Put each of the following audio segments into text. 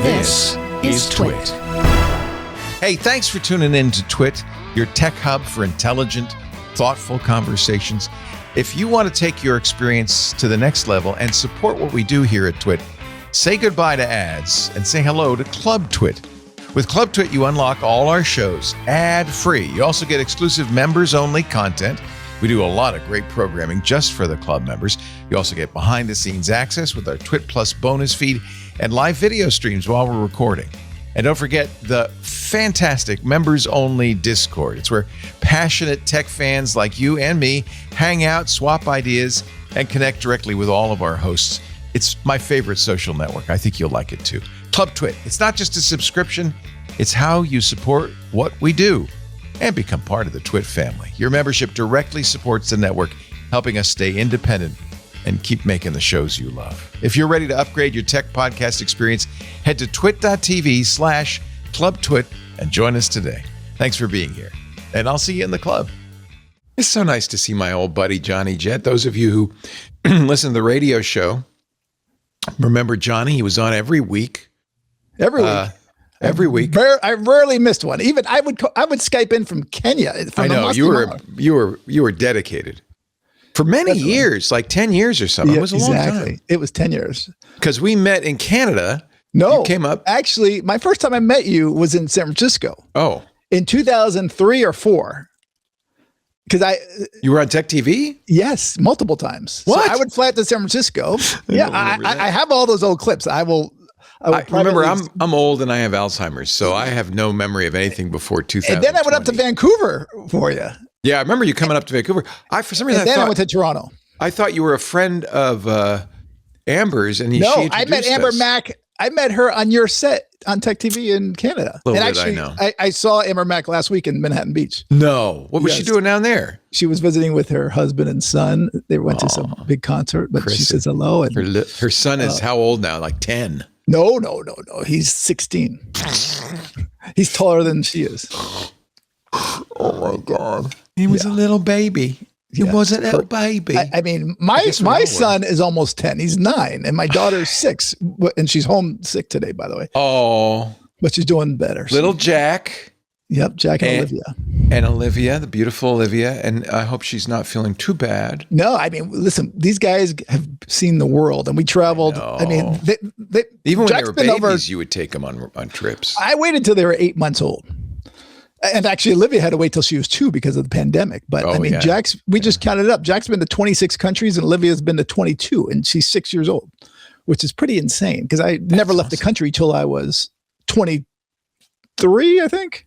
This is TWiT. Hey, thanks for tuning in to TWiT, your tech hub for intelligent, thoughtful conversations. If you want to take your experience to the next level and support what we do here at TWiT, say goodbye to ads and say hello to Club TWiT. With Club TWiT, you unlock all our shows ad-free. You also get exclusive members-only content. We do a lot of great programming just for the club members. You also get behind-the-scenes access with our TWiT Plus bonus feed and live video streams while we're recording. And don't forget the fantastic members-only Discord. It's where passionate tech fans like you and me hang out, swap ideas, and connect directly with all of our hosts. It's my favorite social network. I think you'll like it too. Club TWiT. It's not just a subscription. It's how you support what we do and become part of the TWiT family. Your membership directly supports the network, helping us stay independent and keep making the shows you love. If you're ready to upgrade your tech podcast experience, head to twit.tv/clubtwit and join us today. Thanks for being here, and I'll see you in the club. It's so nice to see my old buddy, Johnny Jet. Those of you who listen to the radio show, remember Johnny? He was on every week. Every week. I rarely missed one. Even I would Skype in from Kenya. I know you were dedicated for many years, like 10 years or something. It was a long time. It was 10 years. Because we met in Canada. No, you came up. Actually, my first time I met you was in San Francisco. Oh, in 2003 or 4. Because you were on Tech TV? Yes, multiple times. What? So I would fly out to San Francisco. I have all those old clips. I remember I'm old and I have Alzheimer's, so I have no memory of anything before 2000. And then I went up to Vancouver for you. Yeah, I remember you coming up to Vancouver. For some reason, I went to Toronto. I thought you were a friend of Amber's, and I met Amber Mack. I met her on your set on Tech TV in Canada. I saw Amber Mack last week in Manhattan Beach. No, what was she doing down there? She was visiting with her husband and son. They went to some big concert, but she says hello. And her son is how old now? Like 10. No. He's 16. He's taller than she is. Oh my God. He was a little baby. He was a little baby. I mean, my son is almost 10. He's 9, and my daughter's 6, and she's homesick today, by the way. Oh. But she's doing better. Little Jack. Yep, Jack and Olivia. And Olivia, the beautiful Olivia, and I hope she's not feeling too bad. No, I mean, listen, these guys have seen the world, and we traveled. I mean, even when they were babies, you would take them on trips. I waited till they were 8 months old. And actually, Olivia had to wait till she was 2 because of the pandemic. But we just counted it up. Jack's been to 26 countries and Olivia's been to 22, and she's 6 years old, which is pretty insane because I never left the country till I was 23, I think.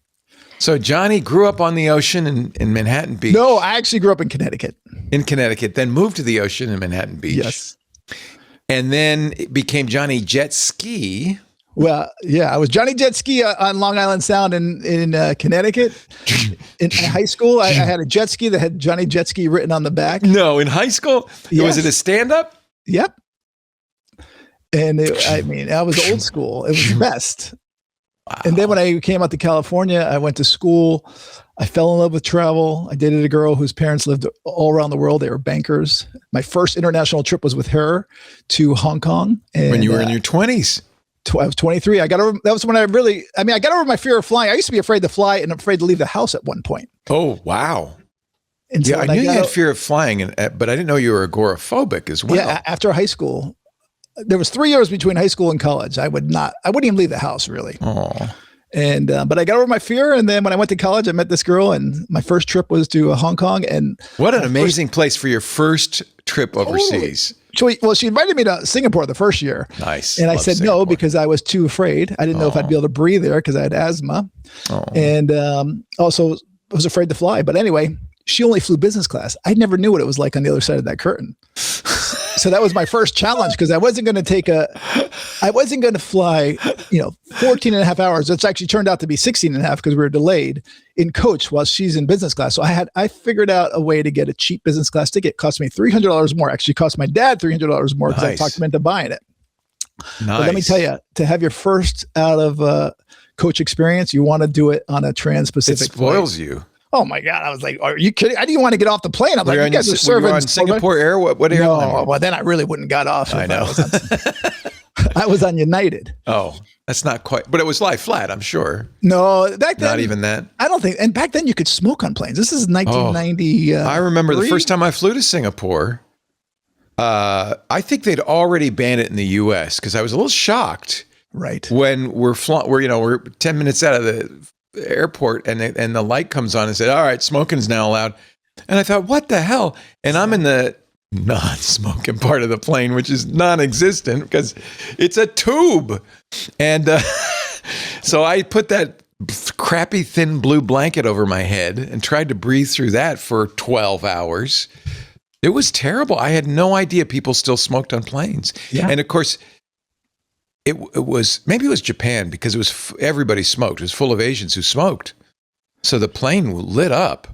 So Johnny grew up on the ocean in Manhattan Beach. No, I actually grew up in Connecticut. Then moved to the ocean in Manhattan Beach. Yes. And then it became Johnny Jet Ski. Well, yeah, I was Johnny Jet Ski on Long Island Sound in Connecticut. In high school, I had a jet ski that had Johnny Jet Ski written on the back. No, in high school? Yes. Was it a stand-up? Yep. And I was old school. It was the best. Wow. And then when I came out to California, I went to school. I fell in love with travel. I dated a girl whose parents lived all around the world. They were bankers. My first international trip was with her to Hong Kong. And, when you were in your 20s. I was 23. That was when I got over my fear of flying. I used to be afraid to fly and afraid to leave the house at one point. Oh, wow. And so I knew you had fear of flying, but I didn't know you were agoraphobic as well. Yeah, after high school, there was 3 years between high school and college. I wouldn't even leave the house really. Oh. And, but I got over my fear. And then when I went to college, I met this girl and my first trip was to Hong Kong. And what an amazing place for your first trip overseas. Well, she invited me to Singapore the first year. Nice. And I said no because I was too afraid. I didn't know if I'd be able to breathe there because I had asthma. And also was afraid to fly. But anyway, she only flew business class. I never knew what it was like on the other side of that curtain. So that was my first challenge because I wasn't going to fly, 14 and a half hours. It's actually turned out to be 16 and a half because we were delayed in coach while she's in business class. So I figured out a way to get a cheap business class ticket. It cost me $300 more. Actually cost my dad $300 more because I talked him into buying it. Nice. But let me tell you, to have your first out of coach experience, you want to do it on a trans-Pacific flight. It spoils you. Oh my God. I was like, are you kidding? I didn't want to get off the plane. I'm like, you guys are serving. On Singapore Air? What airline? No, well, then I really wouldn't got off. I know. I was on United. Oh, that's not quite, but it was lie flat, I'm sure. No, back then. Not even that. I don't think. And back then you could smoke on planes. This is 1990. I remember the first time I flew to Singapore. I think they'd already banned it in the U.S. because I was a little shocked. Right. When we're 10 minutes out of the airport and the light comes on and said, all right, smoking is now allowed. And I thought, what the hell? And I'm in the non-smoking part of the plane, which is non-existent because it's a tube. And so I put that crappy thin blue blanket over my head and tried to breathe through that for 12 hours. It was terrible. I had no idea people still smoked on planes. Yeah. And of course, it was, maybe it was Japan because it was everybody smoked. It was full of Asians who smoked. So the plane lit up.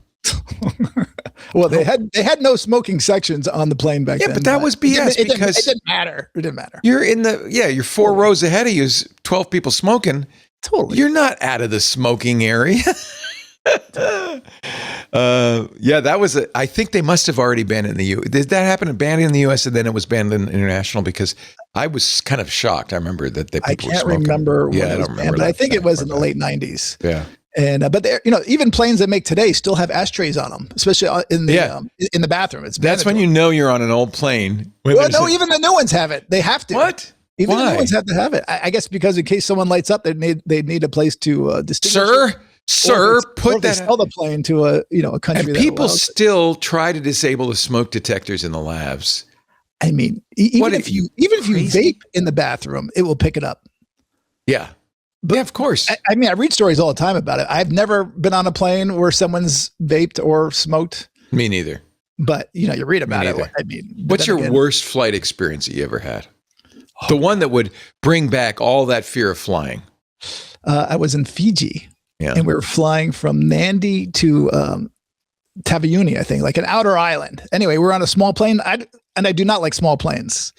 Well, they had no smoking sections on the plane back then. Yeah, but that was BS because it didn't matter. It didn't matter. You're you're 4 rows ahead of you is 12 people smoking. Totally. You're not out of the smoking area. That was I think they must have already banned it in the U.S. Did that happen? Banned in the U.S. and then it was banned in international? Because I was kind of shocked. I remember that people I can't remember. Yeah, I don't remember. But I think it was in the late 90s. Yeah. And but there, even planes they make today still have ashtrays on them, especially in the bathroom. That's when you know you're on an old plane. Well, no, even the new ones have it. They have to. What? Even the new ones have to have it. I guess because in case someone lights up, they need a place to distinguish. Sir, put that. Sell the plane to a country. And people still try to disable the smoke detectors in the labs. I mean, even if you vape in the bathroom, it will pick it up. Yeah. But yeah, of course. I mean, I read stories all the time about it. I've never been on a plane where someone's vaped or smoked. Me neither. But you read about it. I mean, what's your worst flight experience that you ever had? The one that would bring back all that fear of flying. I was in Fiji, and we were flying from Nandi to Taveuni, I think, like an outer island. Anyway, we're on a small plane. I do not like small planes.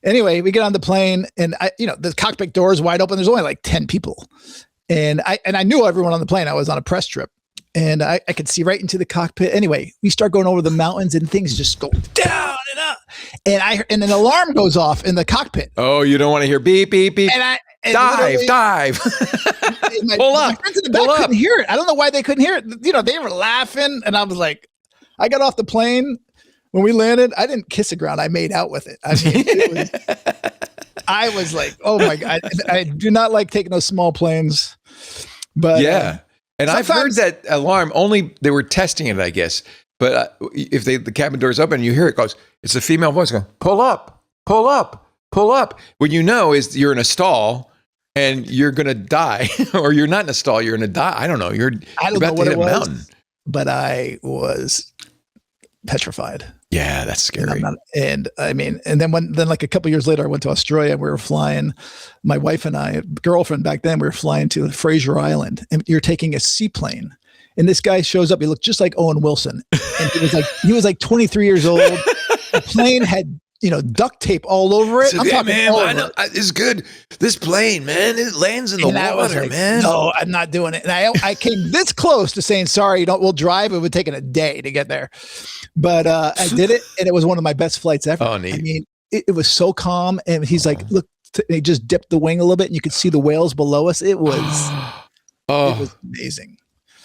Anyway, we get on the plane and the cockpit door is wide open. There's only like 10 people. And I knew everyone on the plane. I was on a press trip and I could see right into the cockpit. Anyway, we start going over the mountains and things just go down and up. And an alarm goes off in the cockpit. Oh, you don't want to hear beep, beep, beep. Dive. Pull up. My friends in the back couldn't hear it. I don't know why they couldn't hear it. They were laughing and I was like, I got off the plane. When we landed, I didn't kiss the ground. I made out with it. I mean, I was like, oh my God. I do not like taking those small planes. But yeah. And I've heard that alarm they were testing it, I guess. But if the cabin door is open and you hear it goes, it's a female voice going, pull up, pull up, pull up. What you know is you're in a stall and you're going to die. Or you're not in a stall, you're going to die. I don't know. You're about to hit a mountain. But I was petrified. Yeah, that's scary. And then like a couple of years later, I went to Australia. We were flying, my wife and I, girlfriend back then, we were flying to Fraser Island, and you're taking a seaplane. And this guy shows up. He looked just like Owen Wilson, and he was like 23 years old. The plane had duct tape all over it. I'm talking man, it's good. This plane, man, it lands in the water, man. No, I'm not doing it. And I came this close to saying, sorry, we'll drive. It would take a day to get there. But I did it, and it was one of my best flights ever. Oh, neat. I mean, it was so calm. And he's like, look, he just dipped the wing a little bit, and you could see the whales below us. It was, it was amazing.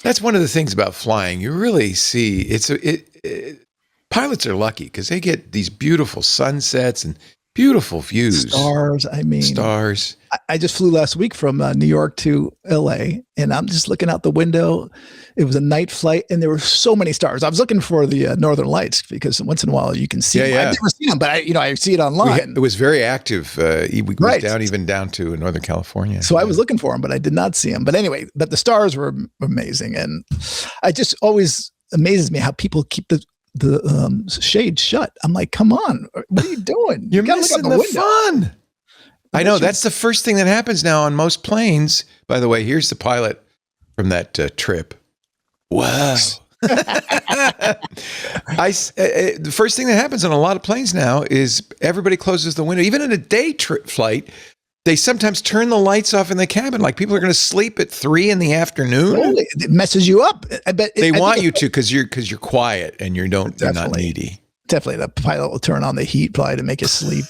That's one of the things about flying. You really see pilots are lucky because they get these beautiful sunsets and beautiful views. Stars. Stars. I just flew last week from New York to LA, and I'm just looking out the window. It was a night flight, and there were so many stars. I was looking for the Northern Lights because once in a while you can see them. I've never seen them, but I see it online. It was very active. We went down to Northern California. So I was looking for them, but I did not see them. But anyway, the stars were amazing, and I just always amazes me how people keep the shade shut. I'm like, come on, what are you doing? You're missing the fun. I know that's the first thing that happens now on most planes. By the way, here's the pilot from that trip. Wow. The first thing that happens on a lot of planes now is everybody closes the window. Even in a day trip flight, they sometimes turn the lights off in the cabin. Like people are going to sleep at 3 in the afternoon. Totally. It messes you up. I bet they want you to because you're quiet and you're not needy. definitely the pilot will turn on the heat probably to make you sleep.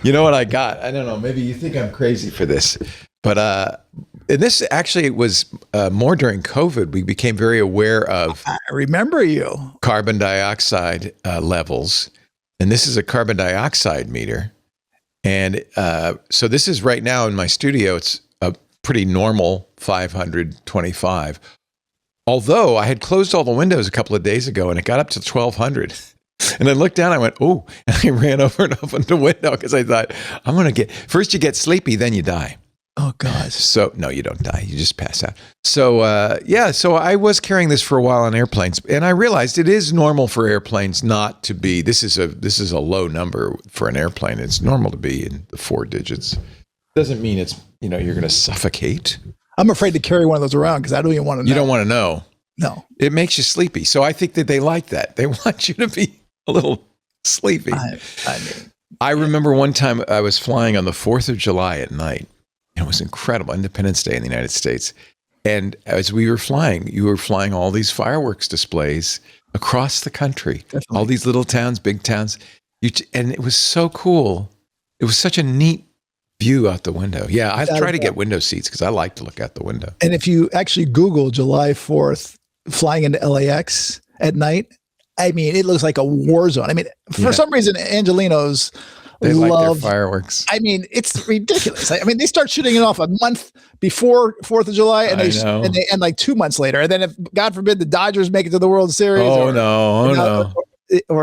You know what I got? I don't know. Maybe you think I'm crazy for this, but and this actually was more during COVID. We became very aware of. I remember you. Carbon dioxide levels, and this is a carbon dioxide meter. And so this is right now in my studio. It's a pretty normal 525. Although I had closed all the windows a couple of days ago, and it got up to 1200. And I looked down, I went, oh, and I ran over and opened the window because I thought, I'm going to get, first you get sleepy, then you die. Oh, gosh. So, no, you don't die. You just pass out. So, so I was carrying this for a while on airplanes, and I realized it is normal for airplanes not to be, this is a low number for an airplane. It's normal to be in the 4 digits. Doesn't mean it's, you're going to suffocate. I'm afraid to carry one of those around because I don't even want to know. You don't want to know. No. It makes you sleepy. So I think that they like that. They want you to be a little sleepy. I remember one time I was flying on the 4th of July at night. It was incredible. Independence Day in the United States. And as we were flying, you were flying all these fireworks displays across the country. Definitely. All these little towns, big towns. And it was so cool. It was such a neat view out the window. Yeah, I try to get window seats because I like to look out the window. And if you actually Google July 4th flying into LAX at night, I mean, it looks like a war zone. I mean, for some reason, Angelinos they love their fireworks. I mean, it's ridiculous. I mean, they start shooting it off a month before 4th of July, and they end like 2 months later. And then, if God forbid, the Dodgers make it to the World Series, or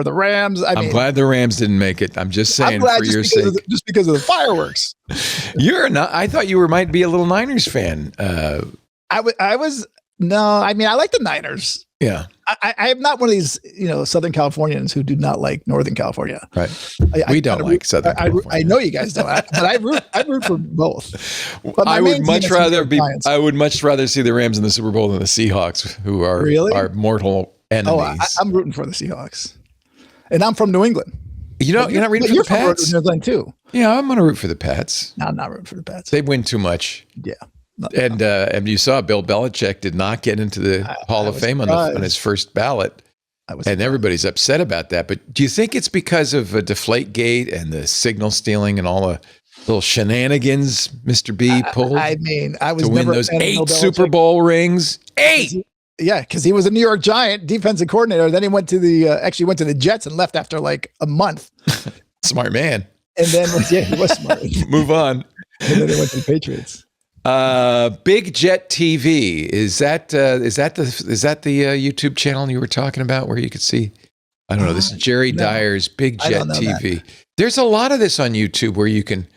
the Rams. I'm glad the Rams didn't make it. I'm just saying for your sake, just because of the fireworks. You're not. I thought you might be a little Niners fan. I was. No, I mean, I like the Niners. Yeah. I am not one of these, Southern Californians who do not like Northern California. Right. We don't like Southern California. I know you guys don't, but I root for both. I would much rather see the Rams in the Super Bowl than the Seahawks, who are our mortal enemies. Oh, I'm rooting for the Seahawks. And I'm from New England. You're not rooting for the Pats? New England too. Yeah, I'm going to root for the Pats. No, I'm not rooting for the Pats. They win too much. Yeah. And you saw Bill Belichick did not get into the Hall of Fame on his first ballot. And everybody's upset about that. But do you think it's because of Deflategate and the signal stealing and all the little shenanigans Mr. B pulled? I mean, I was to win those 8 Super Bowl rings. 8! Yeah, because he was a New York Giant defensive coordinator. Then he went to the Jets and left after like a month. Smart man. And then he was smart. Move on. And then they went to the Patriots. Big Jet TV, is that the YouTube channel you were talking about where you could see? I don't know. This is Jerry Dyer's Big Jet TV. That. There's a lot of this on YouTube where you can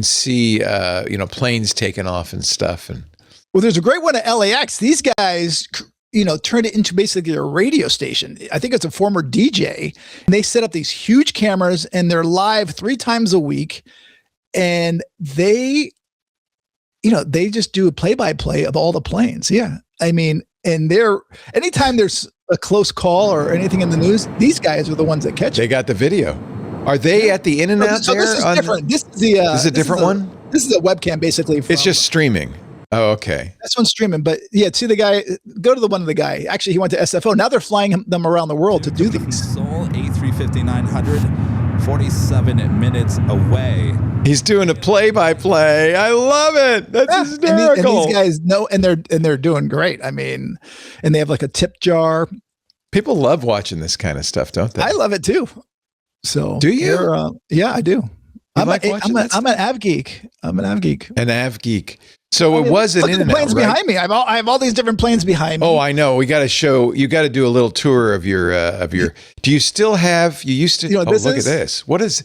see planes taking off and stuff. And well, there's a great one at LAX. These guys turned it into basically a radio station. I think it's a former DJ. And they set up these huge cameras and they're live 3 times a week, and they just do a play-by-play of all the planes. Yeah. I mean, and anytime there's a close call or anything in the news, these guys are the ones that catch it. They got the video. Are they at the In-N-Out there? This is different. This is a different one? This is a webcam, basically. It's just streaming. Oh, okay. This one's streaming. But yeah, see the guy, go to the one of the guy. Actually, he went to SFO. Now they're flying them around the world to do these. Seoul A350-900, 47 minutes away. He's doing a play-by-play. I love it. That's hysterical. And these guys know, and they're doing great. I mean, and they have like a tip jar. People love watching this kind of stuff, don't they? I love it too. So do you? Yeah, I do. I'm an av geek. An av geek. So it was an In-N-Out, planes right? Behind me. I have all these different planes behind me. Oh, I know. We got to show. You got to do a little tour of your. Do you still have? You used to. Look at this. What is?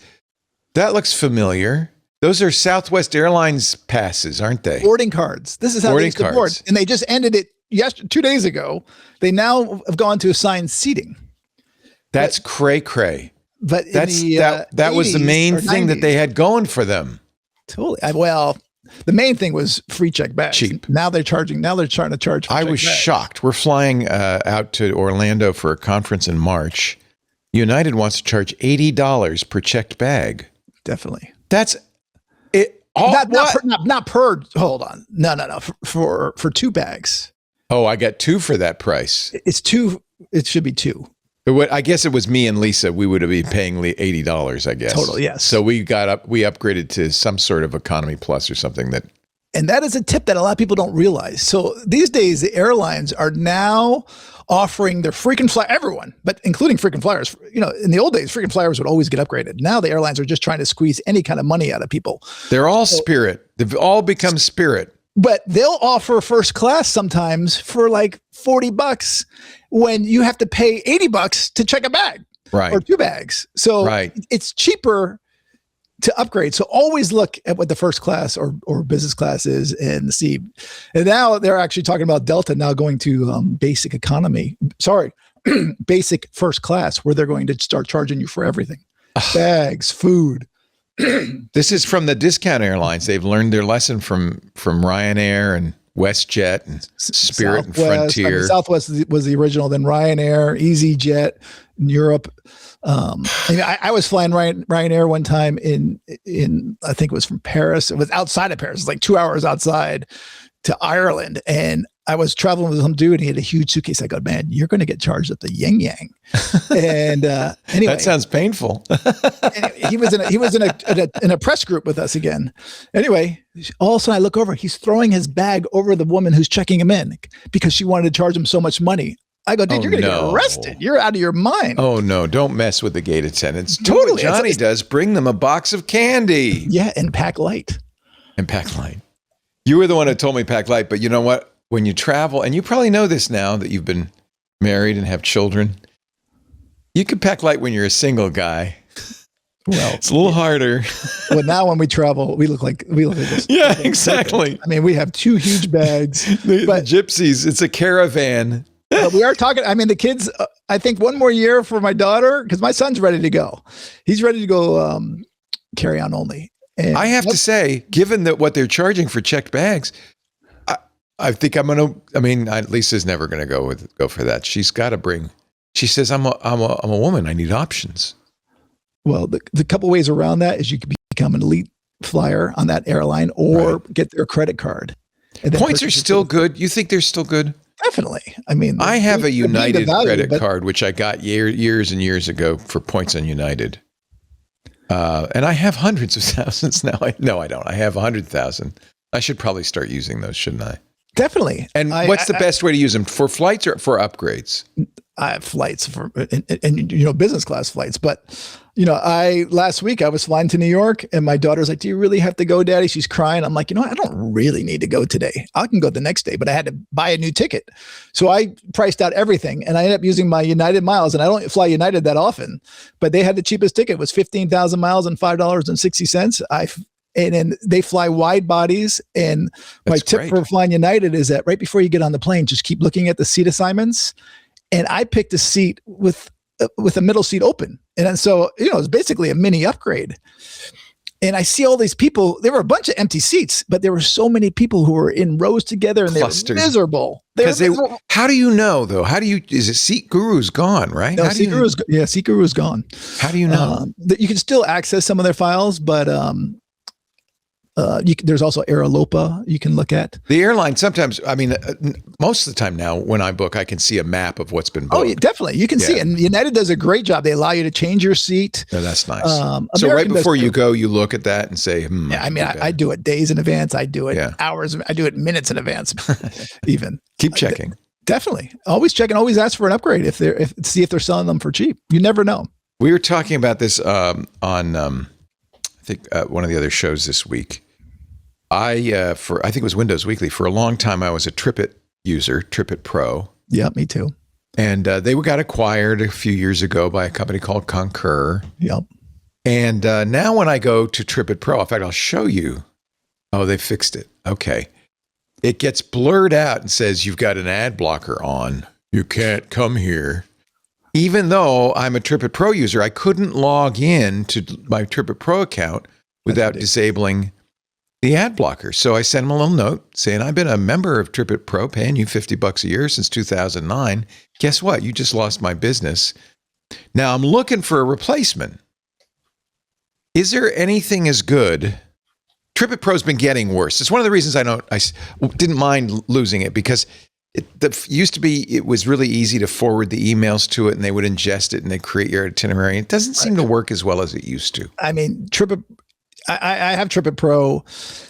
That looks familiar. Those are Southwest Airlines passes, aren't they? Boarding cards. This is how they used to board. And they just ended it 2 days ago. They now have gone to assigned seating. That's cray-cray. But that was the main thing that they had going for them. Totally. The main thing was free check bags. Cheap. Now they're trying to charge. I was shocked. We're flying out to Orlando for a conference in March. United wants to charge $80 per checked bag. Definitely. That's it. Not per. Hold on. No. For 2 bags. Oh, I got 2 for that price. It's 2. It should be 2. I guess it was me and Lisa. We would be paying $80, I guess. Total, yes. So we upgraded to some sort of economy plus or something that. And that is a tip that a lot of people don't realize. So these days, the airlines are now offering their frequent flyer, everyone, but including frequent flyers. You know, in the old days, frequent flyers would always get upgraded. Now the airlines are just trying to squeeze any kind of money out of people. They're all Spirit. They've all become Spirit. But they'll offer first class sometimes for like $40 when you have to pay $80 to check a bag, right? Or 2 bags. So it's cheaper to upgrade. So always look at what the first class or business class is and see. And now they're actually talking about Delta now going to basic economy. Sorry, basic first class, where they're going to start charging you for everything, bags, food. This is from the discount airlines. They've learned their lesson from Ryanair and WestJet and Spirit and Frontier. I mean, Southwest was the original, then Ryanair, EasyJet in Europe. I was flying Ryanair one time in I think it was from Paris. It was outside of Paris. It was like 2 hours outside to Ireland. And I was traveling with some dude and he had a huge suitcase. I go, man, you're going to get charged at the yin yang. And anyway, that sounds painful. he was in a press group with us again. Anyway, all of a sudden I look over, he's throwing his bag over the woman who's checking him in because she wanted to charge him so much money. I go, dude, you're going to get arrested. You're out of your mind. Oh no, don't mess with the gate attendants. Totally. What Johnny does, bring them a box of candy. Yeah, and pack light. You were the one who told me pack light, but you know what? When you travel, and you probably know this now that you've been married and have children, you can pack light when you're a single guy. Well, it's a little harder. Well, now when we travel, we look like this. Yeah, exactly. I mean, we have 2 huge bags. the gypsies, it's a caravan. We are talking, I mean, the kids, I think one more year for my daughter, because my son's ready to go. He's ready to go carry on only. And I have to say, given that what they're charging for checked bags, I think I'm going to, Lisa's never going to go for that. She's got to bring, she says, I'm a woman. I need options. Well, the couple ways around that is you can become an elite flyer on that airline or get their credit card. And points are still good. You think they're still good? Definitely. I mean, I have a United credit card, which I got years and years ago for points on United. And I have hundreds of thousands now. No, I don't. I have 100,000. I should probably start using those, shouldn't I? Definitely. And what's the best way to use them? For flights or for upgrades? I have flights for, and business class flights. But, last week I was flying to New York and my daughter's like, do you really have to go, Daddy? She's crying. I'm like, I don't really need to go today. I can go the next day, but I had to buy a new ticket. So I priced out everything and I ended up using my United miles, and I don't fly United that often, but they had the cheapest ticket. It was 15,000 miles and $5.60. And they fly wide bodies. And my tip for flying United is that right before you get on the plane, just keep looking at the seat assignments. And I picked a seat with a middle seat open. And so, it's basically a mini upgrade. And I see all these people, there were a bunch of empty seats, but there were so many people who were in rows together and clusters. They were miserable. How do you know though? Is it Seat Guru's gone, right? No, Seat Guru's gone. How do you know? That you can still access some of their files, but, there's also Aerolopa you can look at. The airline sometimes, most of the time now when I book, I can see a map of what's been booked. Oh, yeah, definitely. You can see it. And United does a great job. They allow you to change your seat. Oh, that's nice. So right before you go, you look at that and say, I do it days in advance. I do it hours. I do it minutes in advance even. Keep checking. Definitely. Always check and always ask for an upgrade see if they're selling them for cheap. You never know. We were talking about this on I think one of the other shows this week. I think it was Windows Weekly. For a long time, I was a TWiT user, TWiT Pro. Yeah, me too. And they got acquired a few years ago by a company called Concur. Yep. And now when I go to TWiT Pro, in fact, I'll show you. Oh, they fixed it. Okay. It gets blurred out and says, you've got an ad blocker on. You can't come here. Even though I'm a TWiT Pro user, I couldn't log in to my TWiT Pro account without disabling the ad blocker. So I sent him a little note saying, I've been a member of TWiT Pro, paying you $50 a year since 2009. Guess what? You just lost my business. Now I'm looking for a replacement. Is there anything as good? TWiT Pro's been getting worse. It's one of the reasons I didn't mind losing it, because Used to be, it was really easy to forward the emails to it, and they would ingest it and they create your itinerary. It doesn't seem to work as well as it used to. I mean, I have TWiT Pro.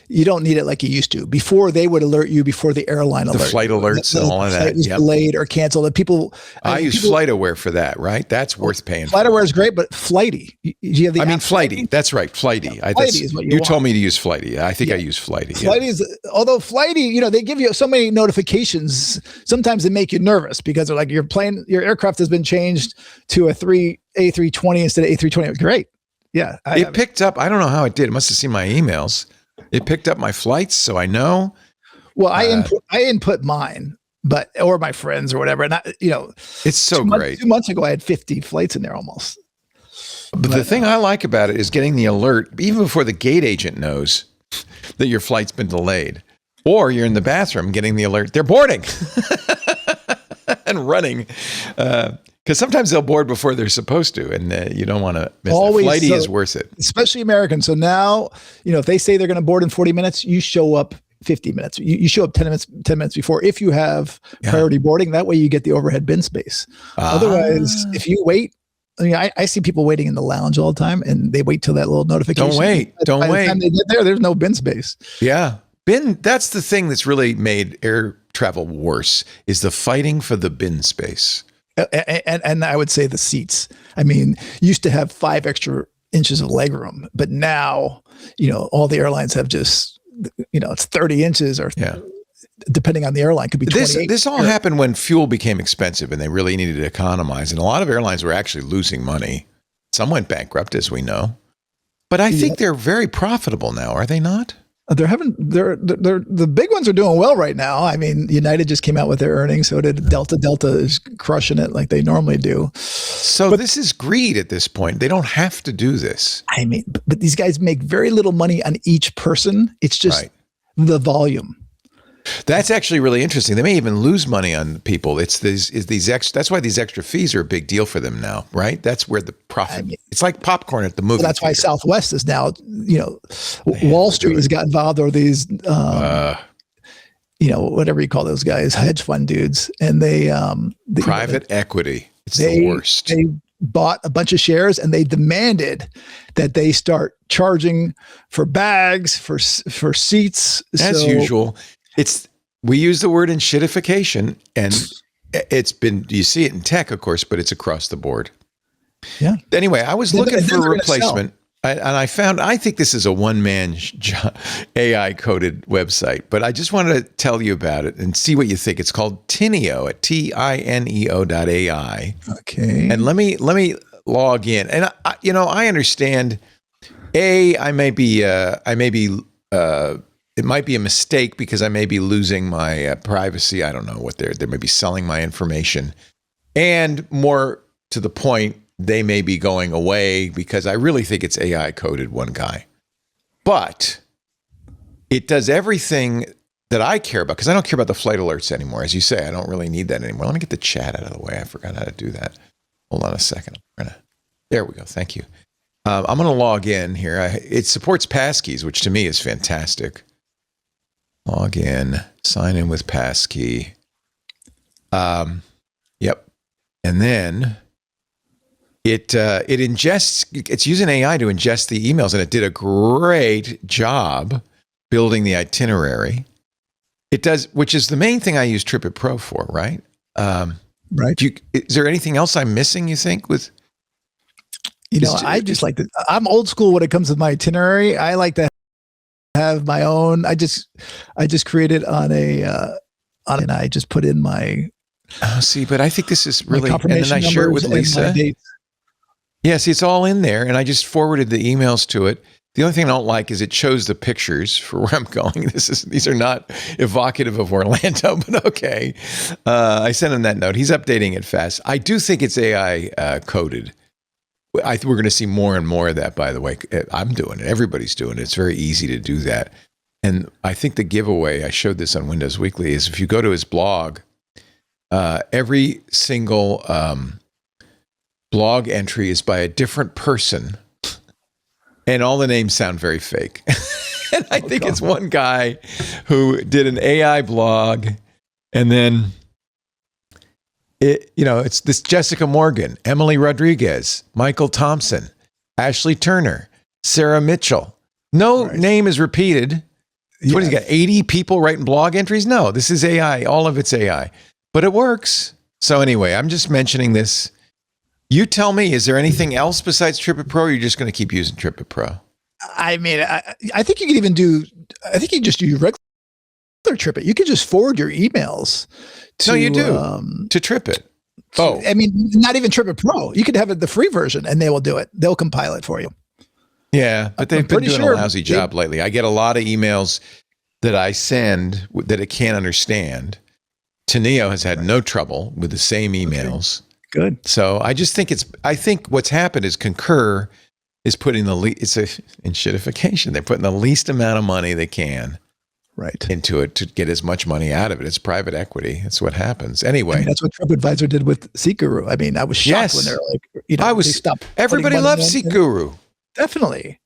You don't need it like you used to. Before, they would alert you before the airline alert. The flight alerts and all of that. Was delayed or canceled. And people. I use FlightAware for that, right? That's worth paying for. FlightAware is great, but Flighty. You have the Flighty. That's right. Flighty. Yeah, Flighty is what you want. Told me to use Flighty. I think I use Flighty. Flighty is, although Flighty, they give you so many notifications. Sometimes they make you nervous because they're like, your aircraft has been changed to a A320 instead of A320. Great. Yeah. It picked up. I don't know how it did. It must have seen my emails. It picked up my flights, so I know. Well, I input mine, or my friends or whatever. And it's so great. 2 months ago, I had 50 flights in there almost. But the thing I like about it is getting the alert even before the gate agent knows that your flight's been delayed, or you're in the bathroom getting the alert. They're boarding and running. Because sometimes they'll board before they're supposed to, and you don't want to miss it. Flighty is worth it. Especially Americans. So now, if they say they're going to board in 40 minutes, you show up 50 minutes. You show up 10 minutes before if you have priority boarding. That way you get the overhead bin space. Otherwise, if you wait, I see people waiting in the lounge all the time, and they wait till that little notification. Don't wait. By the time they get there, there's no bin space. Yeah. That's the thing that's really made air travel worse, is the fighting for the bin space. And I would say the seats. I mean, used to have 5 extra inches of legroom, but now, all the airlines have just, it's 30 inches or depending on the airline, could be 28. This all happened when fuel became expensive and they really needed to economize. And a lot of airlines were actually losing money. Some went bankrupt, as we know. But I think they're very profitable now, are they not? They're the big ones are doing well right now. I mean, United just came out with their earnings, so did Delta. Delta is crushing it like they normally do. But this is greed at this point. They don't have to do this. I mean, but these guys make very little money on each person. It's just the volume. That's actually really interesting. They may even lose money on people. It's these extra. That's why these extra fees are a big deal for them now, right? That's where the profit. It's like popcorn at the movie. Well, that's why Southwest is now. Wall Street has got involved, or these, whatever you call those guys, hedge fund dudes, and they private equity. It's the worst. They bought a bunch of shares, and they demanded that they start charging for bags, for seats, as usual. We use the word enshittification, and you see it in tech, of course, but it's across the board. Yeah. Anyway, I was looking for a replacement, and I think this is a one-man AI coded website, but I just wanted to tell you about it and see what you think. It's called Tineo at TINEO.ai. Okay. And let me log in. And I understand. It might be a mistake because I may be losing my privacy. I don't know what they may be selling my information. And more to the point, they may be going away because I really think it's AI coded, one guy. But it does everything that I care about, because I don't care about the flight alerts anymore. As you say, I don't really need that anymore. Let me get the chat out of the way. I forgot how to do that. Hold on a second. There we go. Thank you. I'm going to log in here. It supports passkeys, which to me is fantastic. Log in, sign in with passkey. Yep. And then it ingests, it's using AI to ingest the emails, and it did a great job building the itinerary. It does, which is the main thing I use TWiT Pro for, right? Right. Is there anything else I'm missing, you think, with? I just like to, I'm old school when it comes to my itinerary. I like to have my own. I just created and I just put in my. But I think this is really, and then I share it with Lisa. Yeah, see, it's all in there, and I just forwarded the emails to it. The only thing I don't like is it shows the pictures for where I'm going. These are not evocative of Orlando, but okay. I sent him that note. He's updating it fast. I do think it's AI coded. We're going to see more and more of that, by the way. I'm doing it. Everybody's doing it. It's very easy to do that. And I think the giveaway, I showed this on Windows Weekly, is if you go to his blog, every single blog entry is by a different person. And all the names sound very fake. And I think it's one guy who did an AI blog And then it's this Jessica Morgan, Emily Rodriguez, Michael Thompson, Ashley Turner, Sarah Mitchell. No name is repeated. Yes. What has he got? 80 people writing blog entries? No, this is AI. All of it's AI. But it works. So anyway, I'm just mentioning this. You tell me, is there anything else besides TWiT Pro, or you're just going to keep using TWiT Pro? I mean, I think you could even I think you just do regular TWiT. You could just forward your emails to... No, you do. To TWiT. Oh. I mean, not even TWiT Pro. You could have the free version and they will do it. They'll compile it for you. Yeah, but they've been doing a lousy job lately. I get a lot of emails that I send that it can't understand. Teneo has had no trouble with the same emails. Okay. Good. So I just think I think what's happened is Concur is putting it's a enshittification. They're putting the least amount of money they can into it to get as much money out of it. It's private equity. That's what happens. Anyway. I mean, that's what TripAdvisor did with SeatGuru. I mean, I was shocked when they're like, they stopped. Everybody loves SeatGuru. Definitely.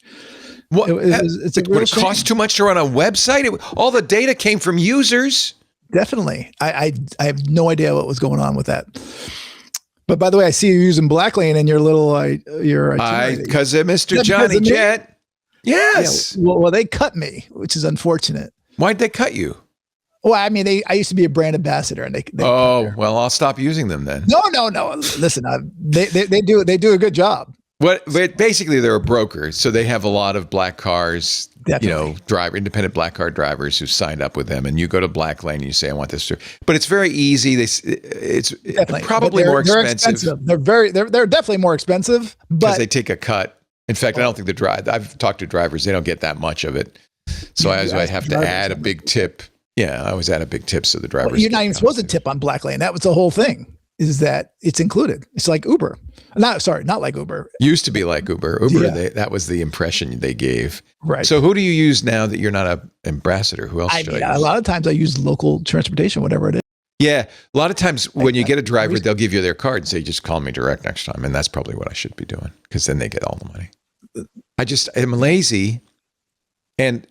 What? Would it cost too much to run a website? All the data came from users. Definitely. I have no idea what was going on with that. But by the way, I see you using Blacklane in your little because of Mr. Johnny Jet. Yes. Yeah, well, they cut me, which is unfortunate. Why'd they cut you? Well, I mean, I used to be a brand ambassador, and they well, I'll stop using them then. No. Listen, they do a good job. But basically, they're a broker, so they have a lot of black cars. Definitely. Independent black car drivers who signed up with them, and you go to Blacklane and you say, "I want this." But it's very easy. It's probably more expensive. They're definitely more expensive, because they take a cut. In fact, I don't think I've talked to drivers; they don't get that much of it. So I have to add a big tip. Yeah, I always add a big tip so the drivers. Well, you're not even supposed to tip on Blacklane. That was the whole thing. Is that it's included. It's like Uber. Not like Uber. Used to be like Uber. That was the impression they gave. Right. So who do you use now that you're not an ambassador? Who else should I use? A lot of times I use local transportation, whatever it is. Yeah. A lot of times when you get a driver, they'll give you their card and say, just call me direct next time. And that's probably what I should be doing, because then they get all the money. I'm lazy. And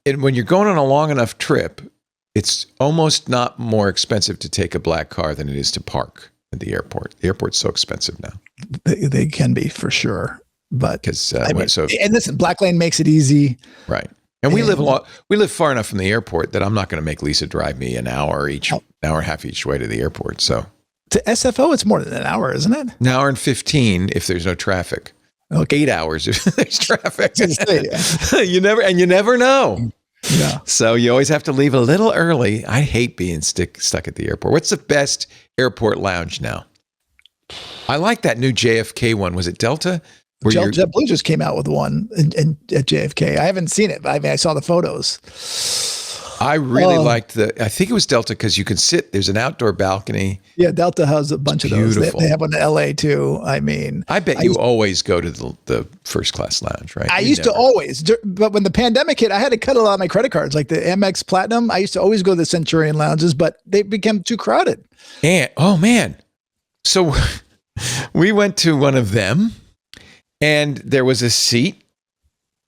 when you're going on a long enough trip, it's almost not more expensive to take a black car than it is to park at the airport. The airport's so expensive now. They can be, for sure. But because and listen, Blacklane makes it easy. Right. And we live far enough from the airport that I'm not going to make Lisa drive me an hour and a half each way to the airport. So to SFO, it's more than an hour, isn't it? An hour and 15 if there's no traffic. Okay. 8 hours if there's traffic. You never know. Yeah. So you always have to leave a little early. I hate being stuck at the airport. What's the best airport lounge now? I like that new JFK one. Was it Delta? JetBlue just came out with one at JFK. I haven't seen it, but I mean, I saw the photos. I really liked I think it was Delta, because you can sit, there's an outdoor balcony. Yeah, Delta has a bunch of those. They have one in LA too. I mean, I bet you always go to the first class lounge, right? I used to always, but when the pandemic hit, I had to cut a lot of my credit cards, like the Amex Platinum. I used to always go to the Centurion lounges, but they became too crowded. And oh man. So we went to one of them, and there was a seat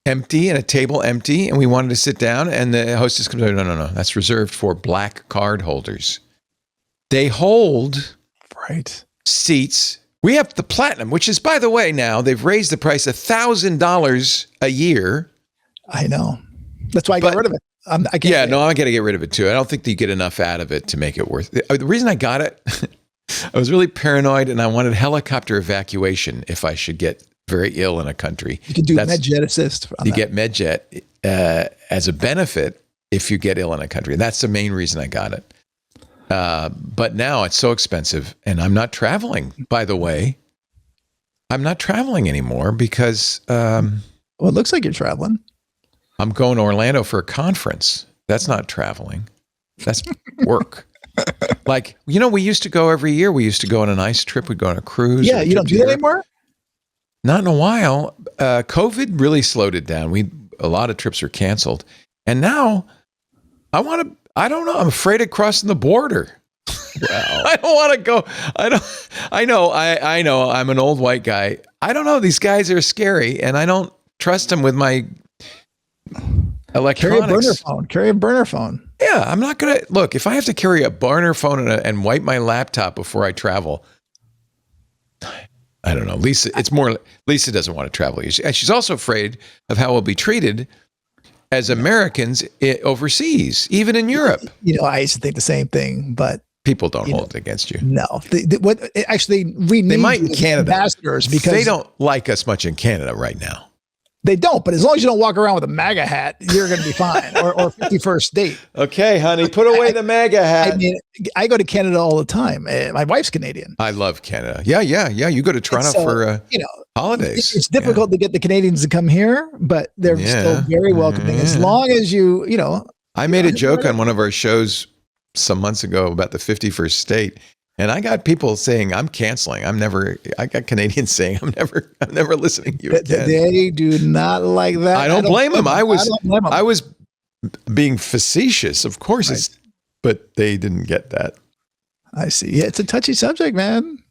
empty and a table empty, and we wanted to sit down, and the hostess comes over, no, that's reserved for black card holders. They hold seats. We have the platinum, which is, by the way, now they've raised the price $1,000 a year. I know. That's why I got rid of it. I'm going to get rid of it too. I don't think that you get enough out of it to make it worth it. The reason I got it, I was really paranoid, and I wanted helicopter evacuation if I should get very ill in a country. You can do MedJet assist. You get MedJet as a benefit if you get ill in a country. And that's the main reason I got it. But now it's so expensive, and I'm not traveling, by the way. I'm not traveling anymore because... well, it looks like you're traveling. I'm going to Orlando for a conference. That's not traveling. That's work. Like, we used to go every year. We used to go on a nice trip. We'd go on a cruise. Yeah, you don't do that anymore? Not in a while. COVID really slowed it down. A lot of trips are canceled. And now I don't know. I'm afraid of crossing the border. Wow. I don't want to go. I know. I'm an old white guy. I don't know. These guys are scary, and I don't trust them with my electronics. Carry a burner phone. Yeah, I'm not going to look. If I have to carry a burner phone and wipe my laptop before I travel, I don't know. Lisa doesn't want to travel. And she's also afraid of how we'll be treated as Americans overseas, even in Europe. I used to think the same thing, but people don't hold it against you. No, we they might in Canada ambassadors because they don't like us much in Canada right now. They don't, but as long as you don't walk around with a MAGA hat, you're going to be fine. or 51st date. Okay, honey, put away the MAGA hat. I mean, I go to Canada all the time. My wife's Canadian. I love Canada. Yeah. You go to Toronto for holidays. It's difficult to get the Canadians to come here, but they're still very welcoming. As long as you. I made a joke on one of our shows some months ago about the 51st state. And I got people saying I'm canceling. I got Canadians saying I'm never listening to you again. They do not like that. I don't blame them. I was being facetious, of course, right. But they didn't get that. I see. Yeah, it's a touchy subject, man.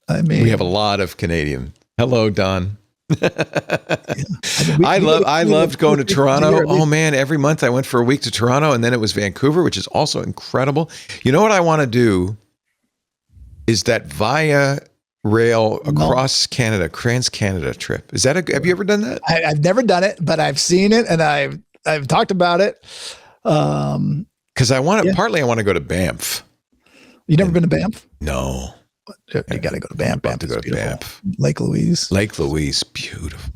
I mean, we have a lot of Canadian. Hello, Don. I loved going to Toronto. Oh man, every month I went for a week to Toronto, and then it was Vancouver, which is also incredible. You know what I want to do? Is that via rail across Canada, Trans-Canada trip? Have you ever done that? I've never done it, but I've seen it and I've talked about it. Because I want to go to Banff. You never been to Banff? No. You got to go to Banff. Banff is beautiful. Banff. Lake Louise, beautiful.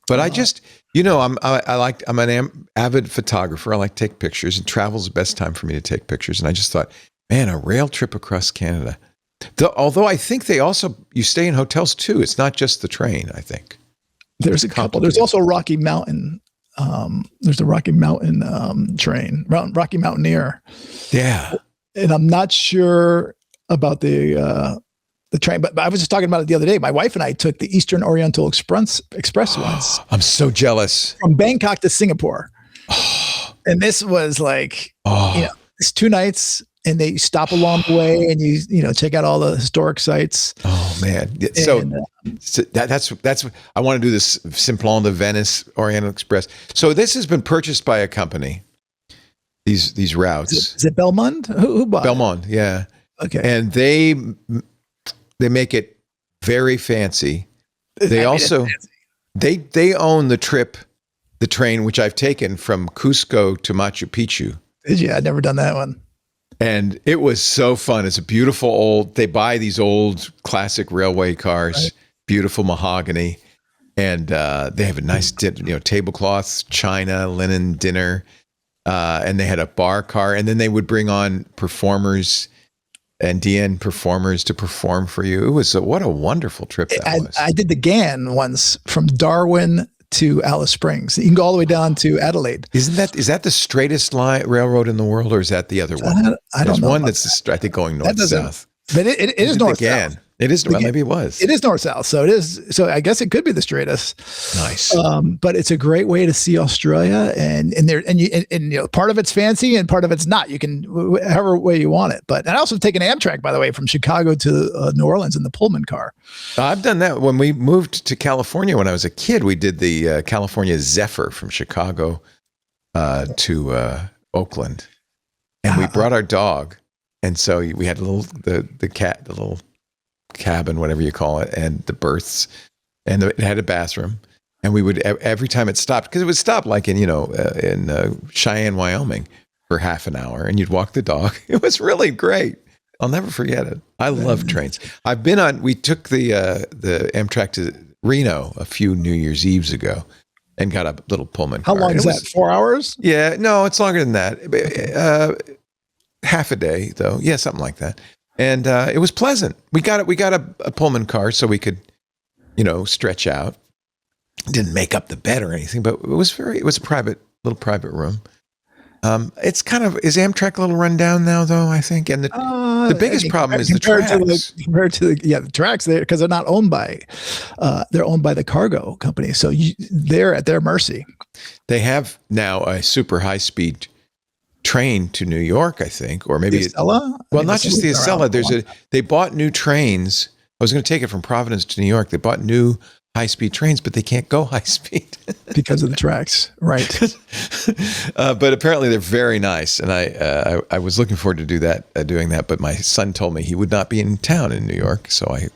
But I just, I'm an avid photographer. I like to take pictures, and travel's the best time for me to take pictures. And I just thought, man, a rail trip across Canada. Although I think you stay in hotels too. It's not just the train, I think. There's a couple. There's also Rocky Mountain. There's a Rocky Mountain train, Rocky Mountaineer. Yeah. And I'm not sure about the train, but I was just talking about it the other day. My wife and I took the Eastern Oriental Express once. I'm so jealous. From Bangkok to Singapore. And this was like, it's 2 nights. And they stop along the way, and you check out all the historic sites. Oh man! So that's I want to do this Simplon de Venice Oriental Express. So this has been purchased by a company. These routes. Is it Belmont? Who bought Belmont? Yeah. Okay. And they make it very fancy. They also they own the train which I've taken from Cusco to Machu Picchu. Did you? I'd never done that one. And it was so fun. It's a beautiful they buy these old classic railway cars, right. Beautiful mahogany. And they have a nice, tablecloths, china, linen dinner. And they had a bar car. And then they would bring on performers and DN performers to perform for you. It was what a wonderful trip that was. I did the GAN once from Darwin to Alice Springs. You can go all the way down to Adelaide. Is that the straightest railroad in the world, or is that the other one? I don't know. One that's I think going north south. But it is north south. It is. Well, maybe it was. It is north south. So it is. So I guess it could be the straightest. Nice. But it's a great way to see Australia, and part of it's fancy and part of it's not. You can however way you want it. But I also take an Amtrak, by the way, from Chicago to New Orleans in the Pullman car. I've done that when we moved to California when I was a kid. We did the California Zephyr from Chicago to Oakland, and we brought our dog, and so we had the little cabin, whatever you call it, and the berths, and it had a bathroom, and we would every time it stopped, because it would stop like in Cheyenne, Wyoming for half an hour, and you'd walk the dog. It was really great. I'll never forget it. I love trains. We took the Amtrak to Reno a few New Year's Eves ago and got a little Pullman car. How long is that? 4 hours? Yeah, no, it's longer than that. Half a day though. Yeah, something like that. And it was pleasant. We got a Pullman car so we could, stretch out. Didn't make up the bed or anything, but it was a little private room. Is Amtrak a little run down now though, I think? And the biggest problem is the tracks. Compared to the tracks there, because they're not owned by, they're owned by the cargo company. So they're at their mercy. They have now a super high speed train to New York, I think, or maybe not just the Acela. They bought new trains. I was going to take it from Providence to New York. They bought new high-speed trains, but they can't go high-speed. Because of the tracks, right? But apparently they're very nice, and I was looking forward to doing that. But my son told me he would not be in town in New York, so I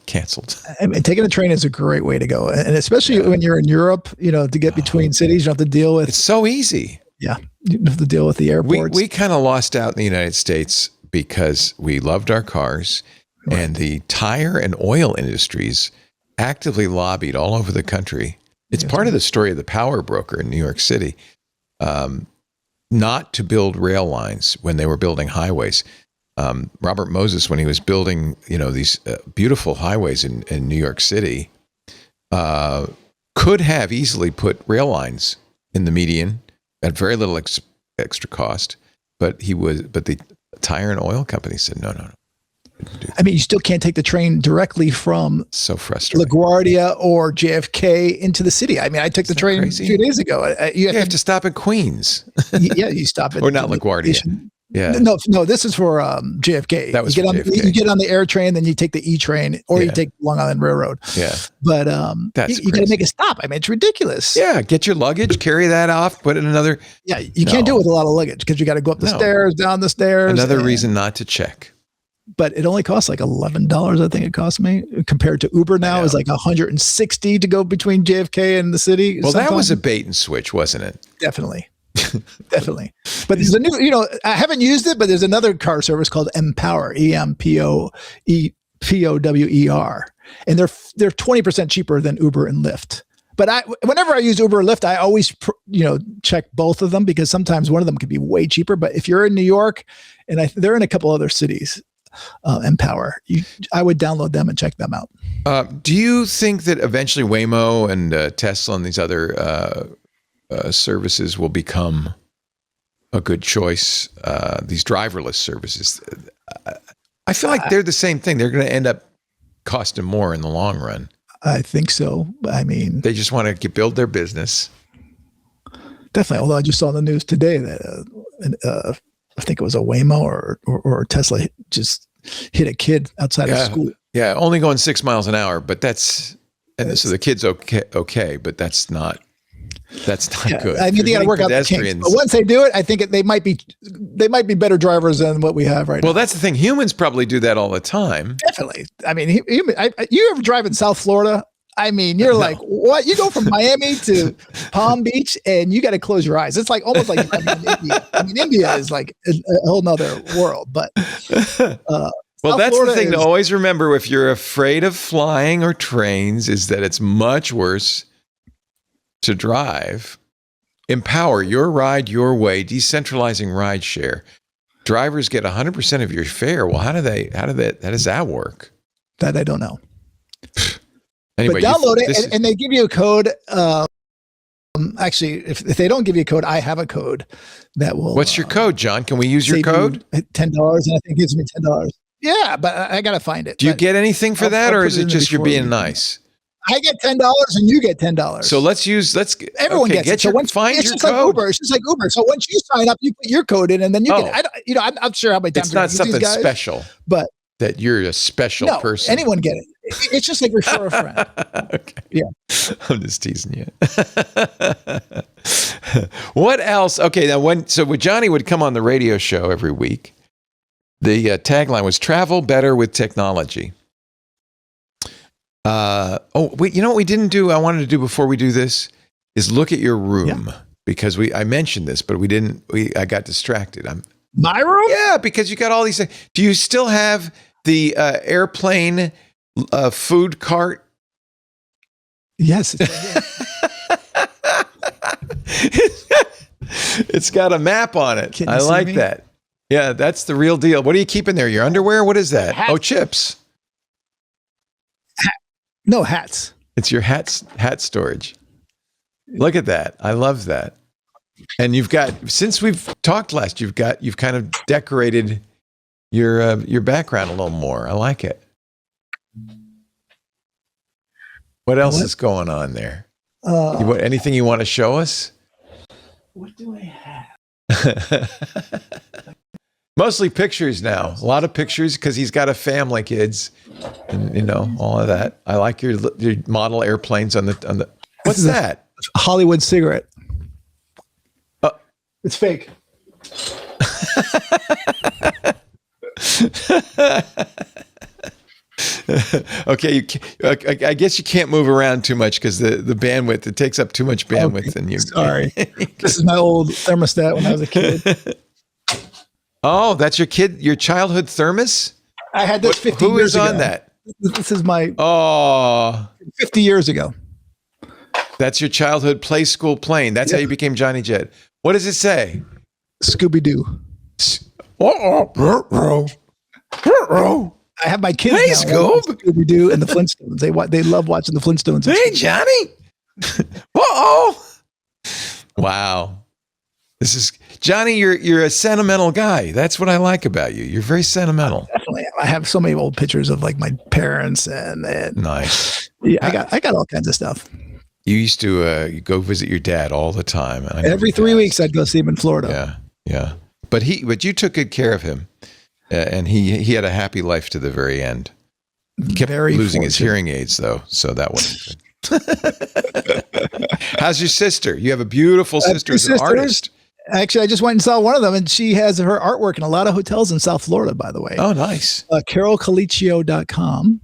canceled. I mean, taking a train is a great way to go, and especially when you're in Europe, to get between cities, you don't have to deal with. It's so easy. Yeah, you don't have to deal with the airports. We kind of lost out in the United States because we loved our cars, right. And the tire and oil industries actively lobbied all over the country. It's part of the story of the power broker in New York City, not to build rail lines when they were building highways. Robert Moses, when he was building, these beautiful highways in New York City, could have easily put rail lines in the median at very little extra cost, but the tire and oil companies said no. I mean, you still can't take the train directly from so frustrating LaGuardia or JFK into the city. I mean, I took the train crazy? a few days ago. You have to stop at Queens. Yeah, you stop at or not LaGuardia. Yeah. No, this is for JFK. That was JFK. You get on the air train, then you take the E train, or you take Long Island Railroad. Yeah. But you got to make a stop. I mean, it's ridiculous. Yeah. Get your luggage, carry that off, put it in another. Yeah. You can't do it with a lot of luggage because you got to go up the stairs, down the stairs. Another reason not to check. But it only costs like $11. I think it cost me, compared to Uber now is like $160 to go between JFK and the city. Well, that was a bait and switch, wasn't it? Definitely. Definitely. But there's a new, I haven't used it, but there's another car service called Empower, EMPOWER. And they're 20% cheaper than Uber and Lyft. But whenever I use Uber or Lyft, I always, check both of them because sometimes one of them could be way cheaper. But if you're in New York, and they're in a couple other cities, Empower, I would download them and check them out. Do you think that eventually Waymo and Tesla and these other services will become a good choice? These driverless services, I feel like they're the same thing. They're going to end up costing more in the long run. I think so. I mean, they just want to build their business. Definitely. Although I just saw in the news today that I think it was a Waymo or Tesla just hit a kid outside of school. Yeah, only going 6 miles an hour, but so the kid's okay, but that's not good. I mean, they got to work out the kinks. But once they do it, I think they might be better drivers than what we have right now. Well, that's the thing. Humans probably do that all the time. Definitely. I mean, you ever drive in South Florida? I mean, you're like, what? You go from Miami to Palm Beach and you got to close your eyes. It's like almost like in India. I mean, India is like a whole nother world, but well, that's Florida the thing to always remember if you're afraid of flying or trains is that it's much worse to drive. Empower your ride your way, decentralizing rideshare. Drivers get 100% of your fare. Well, how does that work? That I don't know. Anyway, but download it, and they give you a code. Actually, if they don't give you a code, I have a code that will. What's your code, John? Can we use your code? $10, and I think it gives me $10. Yeah, but I gotta find it. Do you get anything for that, or is it just you're being nice? I get $10 and you get $10. So everyone gets it. So find your code. Like Uber. It's just like Uber. So once you sign up, you put your code in, and then you get. I'm not sure how many times it's not something special, but that you're a special person. Anyone get it. It's just like refer a friend. Okay. Yeah. I'm just teasing you. What else? Okay. Now when Johnny would come on the radio show every week, the tagline was travel better with technology. Wait, you know what we didn't do? I wanted to do before we do this is look at your room because I mentioned this, but I got distracted. My room? Yeah, because you got all these things. Do you still have the airplane food cart? Yes. It's got a map on it. I like that. Yeah, that's the real deal. What are you keeping there? Your underwear? What is that? Hats. Oh, chips. No, hats. It's your hat storage. Look at that. I love that. And you've got, since we've talked last, you've kind of decorated your background a little more. I like it. What else is going on there? Anything you want to show us? What do I have? Mostly pictures now. A lot of pictures because he's got a family, kids, and all of that. I like your model airplanes on the. What's that? Hollywood cigarette. It's fake. Okay, I guess you can't move around too much because the bandwidth, it takes up too much bandwidth. And sorry, this is my old thermostat when I was a kid. Oh, that's your childhood thermos? I had this 50 Who years is ago. on that? This is my 50 years ago. That's your childhood play school plane. That's how you became Johnny Jet. What does it say? Scooby-Doo. I have my kids Hey, now. Scoob. Scooby-Doo and the Flintstones. They love watching the Flintstones. Hey, Johnny. Uh-oh. Wow. This is Johnny. You're a sentimental guy. That's what I like about you. You're very sentimental. Definitely. I have so many old pictures of like my parents and nice. Yeah, I got all kinds of stuff. You used to you go visit your dad all the time. Every 3 weeks, I'd go see him in Florida. Yeah. But you took good care of him, and he had a happy life to the very end. He kept losing his hearing aids though, so that wasn't good. How's your sister? You have a beautiful sister as an artist. Actually, I just went and saw one of them, and she has her artwork in a lot of hotels in South Florida, by the way. Oh, nice. CarolColicchio.com.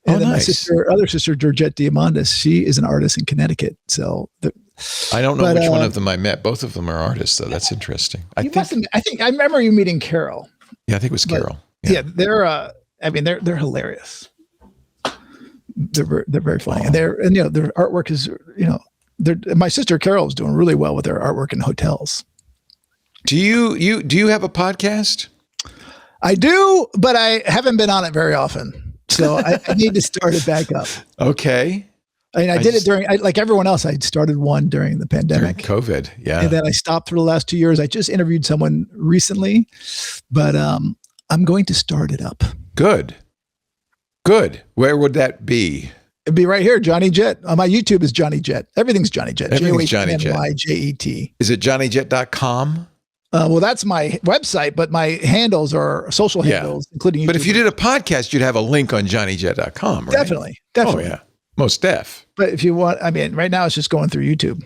And then nice. my other sister, Georgette Diamandis, she is an artist in Connecticut. So I don't know which one of them I met. Both of them are artists, though. That's interesting. I think I remember you meeting Carol. Yeah, I think it was Carol. Yeah, they're hilarious. They're very funny, and their artwork is my sister Carol is doing really well with their artwork in hotels. Do you have a podcast? I do, but I haven't been on it very often. So I need to start it back up. Okay. I mean, I did it during, like everyone else, I started one during the pandemic. During COVID, yeah. And then I stopped for the last 2 years. I just interviewed someone recently, but I'm going to start it up. Good. Where would that be? It'd be right here, Johnny Jet. My YouTube is Johnny Jet. Everything's Johnny Jet. Everything's Johnny Jet. JOHNYJET. Is it johnnyjet.com? Well, that's my website, but my handles are social handles, including YouTube. But if you did a podcast, you'd have a link on johnnyjet.com, right? Definitely. Oh, yeah. Most def. But if you want, I mean, right now it's just going through YouTube.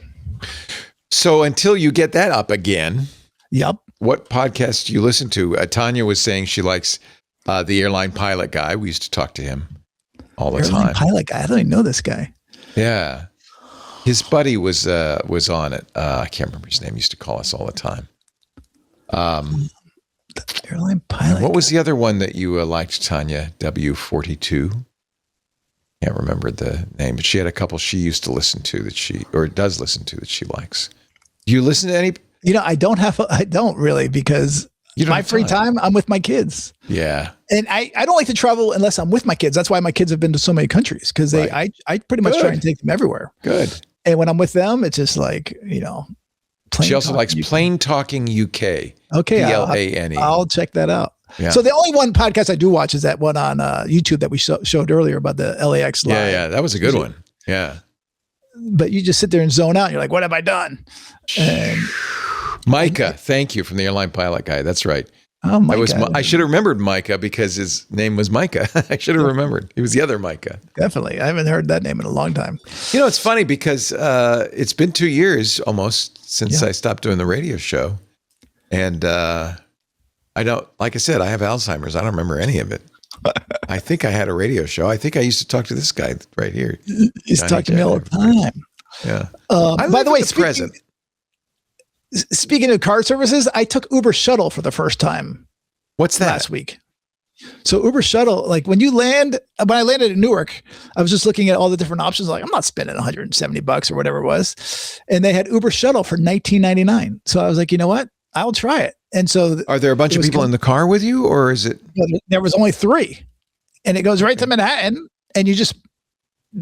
So until you get that up again, yep. What podcast do you listen to? Tanya was saying she likes the airline pilot guy. We used to talk to him all the time. Pilot guy. I don't even know this guy. Yeah. His buddy was on it. I can't remember his name. He used to call us all the time. The airline pilot. What was the other one that you liked, Tanya? W42? Can't remember the name, but she had a couple she used to listen to that she likes. Do you listen to any? I don't really, because my free time, I'm with my kids. Yeah. And I don't like to travel unless I'm with my kids. That's why my kids have been to so many countries, because I pretty much try and take them everywhere. Good. And when I'm with them, it's just like, she also likes Plain Talking UK. Okay. PLANE. I'll check that out. Yeah. So the only one podcast I do watch is that one on YouTube that we showed earlier about the LAX live. Yeah. That was a good one. Yeah. But you just sit there and zone out. And you're like, what have I done? And Micah, thank you, from the airline pilot guy. That's right. Oh, Micah. I should have remembered Micah because his name was Micah. I should have remembered. He was the other Micah. Definitely. I haven't heard that name in a long time. It's funny because it's been 2 years almost since I stopped doing the radio show. And I don't, like I said, I have Alzheimer's. I don't remember any of it. I think I had a radio show. I think I used to talk to this guy right here. You used to talk to me all the time. Yeah. By the way, speaking of car services, I took Uber Shuttle for the first time. What's that? Last week. So Uber Shuttle, like when I landed in Newark, I was just looking at all the different options. Like, I'm not spending $170 or whatever it was. And they had Uber Shuttle for $19.99. So I was like, you know what? I'll try it. And so are there a bunch of people in the car with you, or is it? There was only 3, and it goes right to Manhattan, and you just,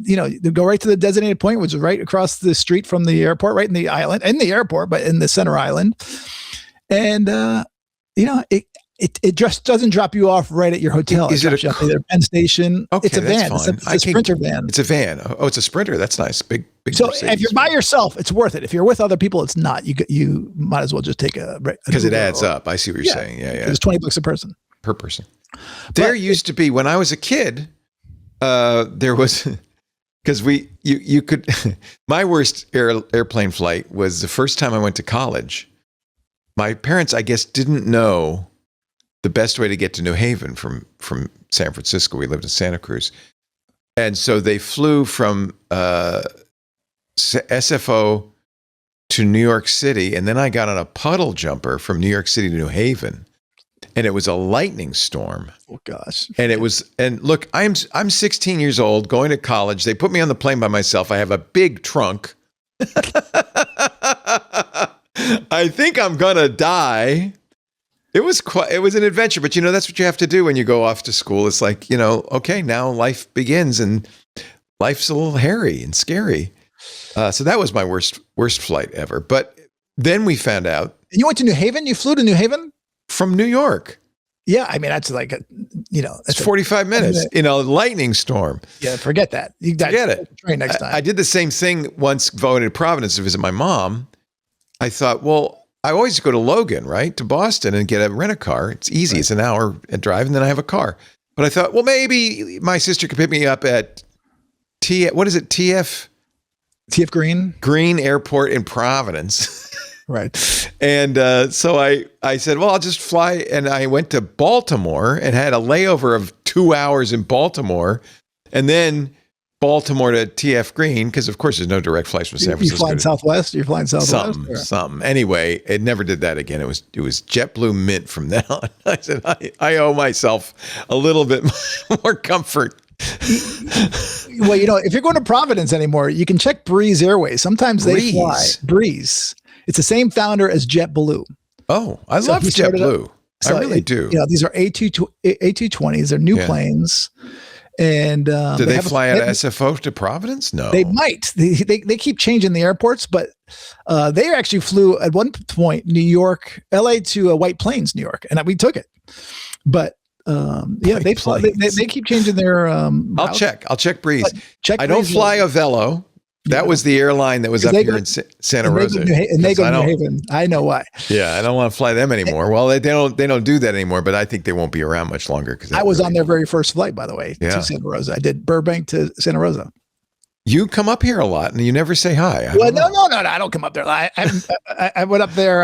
go right to the designated point, which is right across the street from the airport, right in the airport, but in the center island. And, It just doesn't drop you off right at your hotel. Is it a Penn Station? Okay, it's a van. That's It's fine. a Sprinter van. It's a van. Oh, it's a Sprinter. That's nice. Big. So Mercedes. if you're by yourself, it's worth it. If you're with other people, it's not. You might as well just take because it adds up. I see what you're saying. Yeah. It's $20 a person per person. There used to be when I was a kid. There was because you could. My worst airplane flight was the first time I went to college. My parents, I guess, didn't know the best way to get to New Haven from San Francisco. We lived in Santa Cruz. And so they flew from SFO to New York City. And then I got on a puddle jumper from New York City to New Haven. And it was a lightning storm. Oh, gosh. And look, I'm 16 years old, going to college. They put me on the plane by myself. I have a big trunk. I think I'm going to die. It was an adventure, but that's what you have to do when you go off to school. It's like, okay, now life begins and life's a little hairy and scary. So that was my worst flight ever. But then we found out. And you went to New Haven? You flew to New Haven? From New York. Yeah. I mean, that's like, it's 45 minutes in a lightning storm. Yeah. Forget that. You got to get it. Train next time. I did the same thing once going to Providence to visit my mom. I thought, well, I always go to Logan, right, to Boston and get a rent-a-car. It's easy. Right. It's an hour drive, and then I have a car. But I thought, well, maybe my sister could pick me up at TF Green Airport in Providence. Right. And so I said, well, I'll just fly. And I went to Baltimore and had a layover of 2 hours in Baltimore. And then Baltimore to TF Green, because of course there's no direct flights from San Francisco. You flying Southwest? You're flying Southwest? Something. Anyway, it never did that again. It was JetBlue Mint from then on. I said, I owe myself a little bit more comfort. Well, if you're going to Providence anymore, you can check Breeze Airways. Sometimes they fly Breeze. It's the same founder as JetBlue. Oh, I love JetBlue. I really do. These are A220s. They're new planes. And do they fly out of SFO to Providence? No, they might. They keep changing the airports, but they actually flew at one point LA to White Plains, New York, and we took it. But they fly. They keep changing their. I'll check Breeze. I don't fly Avello. That was the airline that was up here in Santa Rosa. And they go to New Haven. I know why. Yeah, I don't want to fly them anymore. Well, they don't do that anymore, but I think they won't be around much longer. I was on their very first flight, by the way, to Santa Rosa. I did Burbank to Santa Rosa. You come up here a lot, and you never say hi. No, I don't come up there. I went up there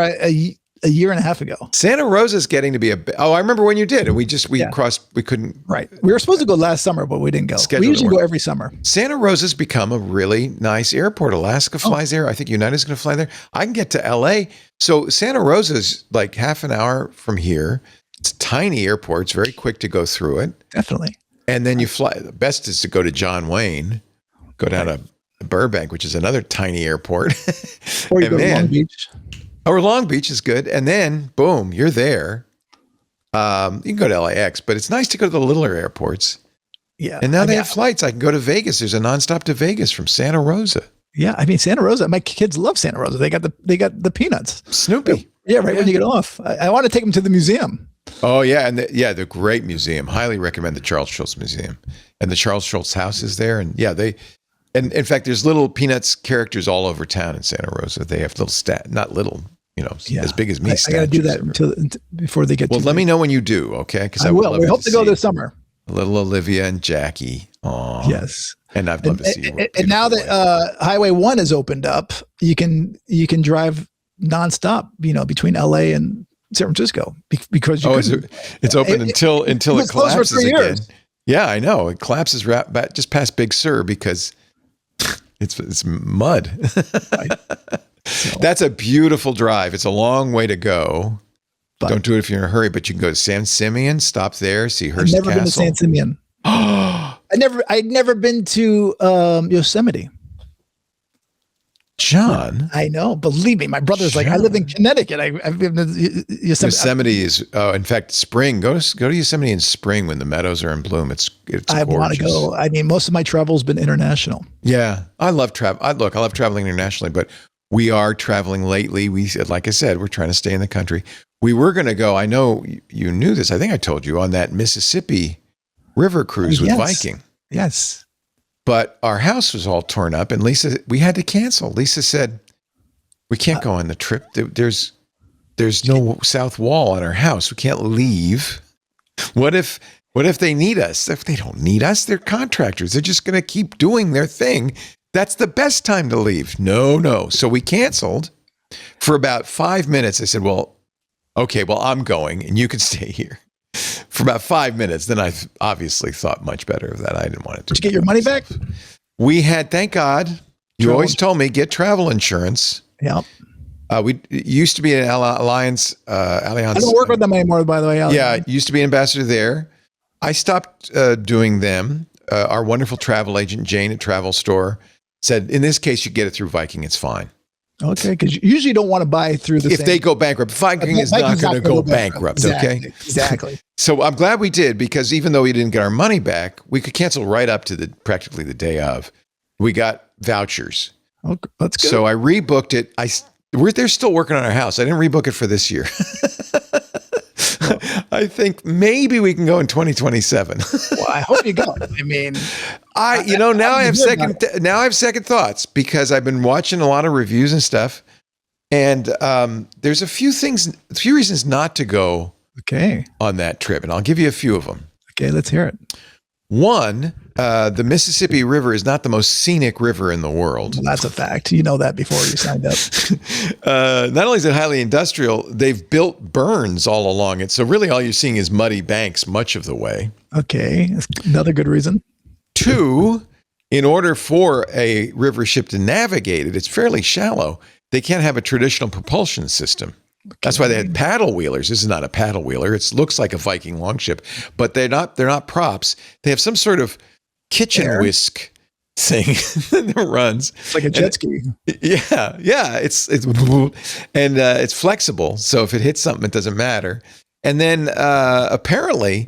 a year and a half ago. Santa Rosa's getting to be I remember when you did, and we crossed. We couldn't. Right. We were supposed to go last summer, but we didn't go. We usually go every summer. Santa Rosa's become a really nice airport. Alaska flies there. I think United's going to fly there. I can get to LA. So Santa Rosa's like half an hour from here. It's a tiny airport. It's very quick to go through it. Definitely. And then you fly. The best is to go to John Wayne, go down to Burbank, which is another tiny airport. Or you go to Long Beach. Or Long Beach is good. And then, boom, you're there. You can go to LAX, but it's nice to go to the littler airports. Yeah. And now they have flights. I can go to Vegas. There's a nonstop to Vegas from Santa Rosa. Yeah. I mean, Santa Rosa, my kids love Santa Rosa. They got the peanuts. Snoopy. Yeah, right when you get off. I want to take them to the museum. Oh, yeah. And the great museum. Highly recommend the Charles Schulz Museum. And the Charles Schulz house is there. And and in fact, there's little Peanuts characters all over town in Santa Rosa. They have little not little, as big as me. I got to do that before they get. Well, let me know when you do, okay? Because I will. We hope to go this summer. Little Olivia and Jackie. Oh, yes. And I'd love to see you. And now that Highway 1 has opened up, you can drive nonstop, between LA and San Francisco because it's open until it collapses again. Years. Yeah, I know. It collapses just past Big Sur because it's mud. Right. So. That's a beautiful drive. It's a long way to go. But don't do it if you're in a hurry, but you can go to San Simeon, stop there, see Hearst Castle. I've never been to San Simeon. I'd never been to Yosemite. John, I know. Believe me, my brother's like, I live in Connecticut. I've been to Yosemite. Yosemite is, in fact, spring. Go to Yosemite in spring when the meadows are in bloom. It's I want to go. I mean, most of my travel has been international. Yeah, I love travel. I love traveling internationally, but we are traveling lately. Like I said, we're trying to stay in the country. we were going to go. I know you knew this. I think I told you on that Mississippi River cruise with Viking. Yes. But our house was all torn up, and we had to cancel. Lisa said, we can't go on the trip. There's no south wall on our house. We can't leave. What if they need us? If they don't need us, they're contractors. They're just going to keep doing their thing. That's the best time to leave. No. So we canceled for about 5 minutes. I said, well, okay, I'm going and you can stay here for about 5 minutes. Then I obviously thought much better of that. I didn't want to. Did you get your money back? We had, thank God. You always told me, get travel insurance. Yeah. We used to be an Alliance. I don't work with them anymore, by the way. Yeah, used to be an ambassador there. I stopped doing them. Our wonderful travel agent, Jane at Travel Store, said, in this case, you get it through Viking. It's fine. Okay, because you usually don't want to buy through the If they go bankrupt, Viking is not going to go bankrupt, exactly, okay? Exactly. So I'm glad we did, because even though we didn't get our money back, we could cancel right up to practically the day of. We got vouchers. Okay, that's good. So I rebooked it. They're still working on our house. I didn't rebook it for this year. I think maybe we can go in 2027. Well, I hope you go. I mean, now I have second thoughts, because I've been watching a lot of reviews and stuff, and there's a few reasons not to go. Okay. On that trip, and I'll give you a few of them. Okay, let's hear it. One, the Mississippi River is not the most scenic river in the world. Well, that's a fact. You know that before you signed up. Not only is it highly industrial, they've built burns all along it. So really all you're seeing is muddy banks much of the way. Okay, that's another good reason. Two, in order for a river ship to navigate it, it's fairly shallow. They can't have a traditional propulsion system. Okay. That's why they had paddle wheelers. This is not a paddle wheeler. It looks like a Viking longship, but they're not props. They have some sort of kitchen whisk thing that runs. It's like a jet ski. Yeah. It's flexible. So if it hits something, it doesn't matter. And then apparently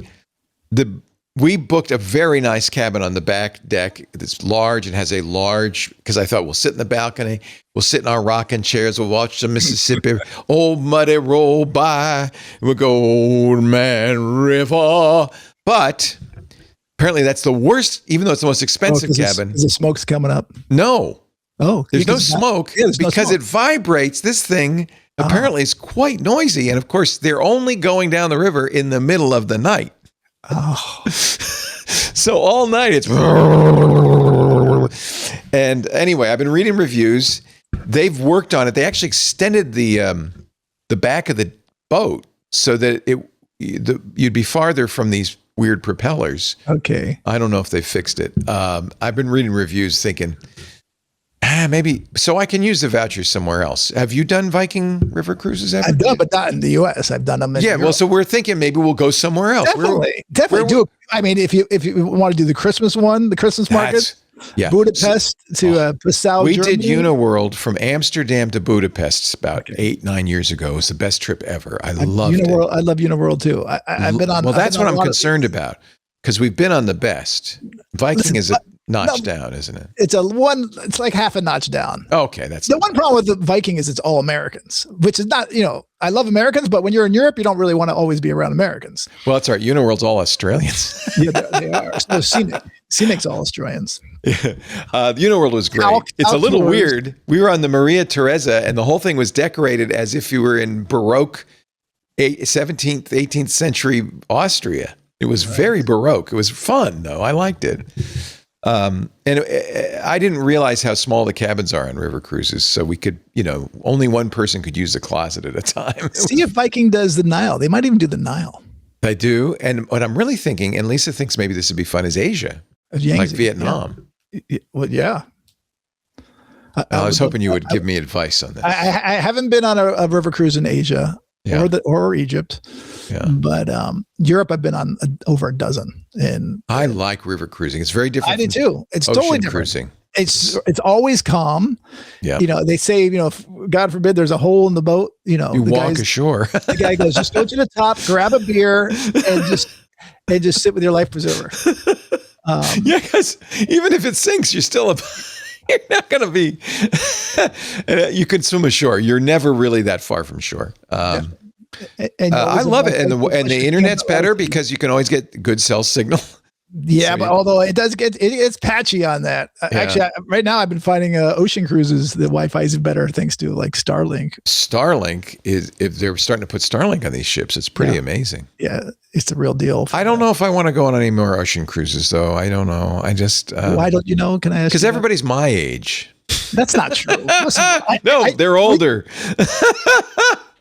we booked a very nice cabin on the back deck. It's large and has because I thought we'll sit in the balcony. We'll sit in our rocking chairs. We'll watch the Mississippi old muddy roll by. We'll go Old Man River. But apparently that's the worst, even though it's the most expensive cabin. Is the smoke's coming up? No. Oh. There's no smoke because it vibrates. This thing apparently is quite noisy. And of course, they're only going down the river in the middle of the night. Oh. So all night it's and anyway, I've been reading reviews. They've worked on it. They actually extended the back of the boat so that you'd be farther from these weird propellers. Okay. I don't know if they fixed it. I've been reading reviews thinking, maybe so I can use the voucher somewhere else. Have you done Viking River cruises ever? I've done, but not in the U.S. I've done them in Europe. Well, so we're thinking maybe we'll go somewhere else. Definitely do. I mean, if you want to do the Christmas one, the Christmas market, Budapest to Passau, we Germany. did Uniworld from Amsterdam to Budapest about 8-9 years ago. It was the best trip ever. I loved it. I love Uniworld too. I've been on. Well, that's what I'm concerned about, because we've been on the best. Viking is a notch down, isn't it? It's like half a notch down. Okay, that's the one problem with the Viking is it's all Americans, which is not, I love Americans, but when you're in Europe, you don't really want to always be around Americans. Well, that's right. Uniworld's all Australians. Yeah, they are. So Scenic's all Australians. Yeah. Uniworld was great. It's a little weird. We were on the Maria Theresa, and the whole thing was decorated as if you were in Baroque 17th, 18th century Austria. It was very Baroque. It was fun, though. I liked it. And I didn't realize how small the cabins are on river cruises. So we could, only one person could use the closet at a time. See if Viking does the Nile. They might even do the Nile. They do. And what I'm really thinking, and Lisa thinks maybe this would be fun, is Asia. Like Vietnam. Yeah. Well, yeah. I was hoping you would give me advice on this. I haven't been on a river cruise in Asia or Egypt. Yeah. But Europe, I've been on over a dozen. And I like river cruising. It's very different. I do too. It's totally different. Cruising. It's always calm. Yeah. They say, if God forbid there's a hole in the boat, you walk ashore. The guy goes, just go to the top, grab a beer, and just sit with your life preserver. Because even if it sinks, you're not going to be. You can swim ashore. You're never really that far from shore. And I love it. And the internet's better because you can always get good cell signal. Yeah, but although it's patchy on that. Actually, right now I've been finding ocean cruises, the Wi-Fi is better thanks to like Starlink. Starlink is, if they're starting to put Starlink on these ships, it's pretty amazing. Yeah, it's the real deal. I don't know if I want to go on any more ocean cruises, though. I don't know. I just why don't you know? Can I ask? Because everybody's my age. That's not true. Listen, they're older.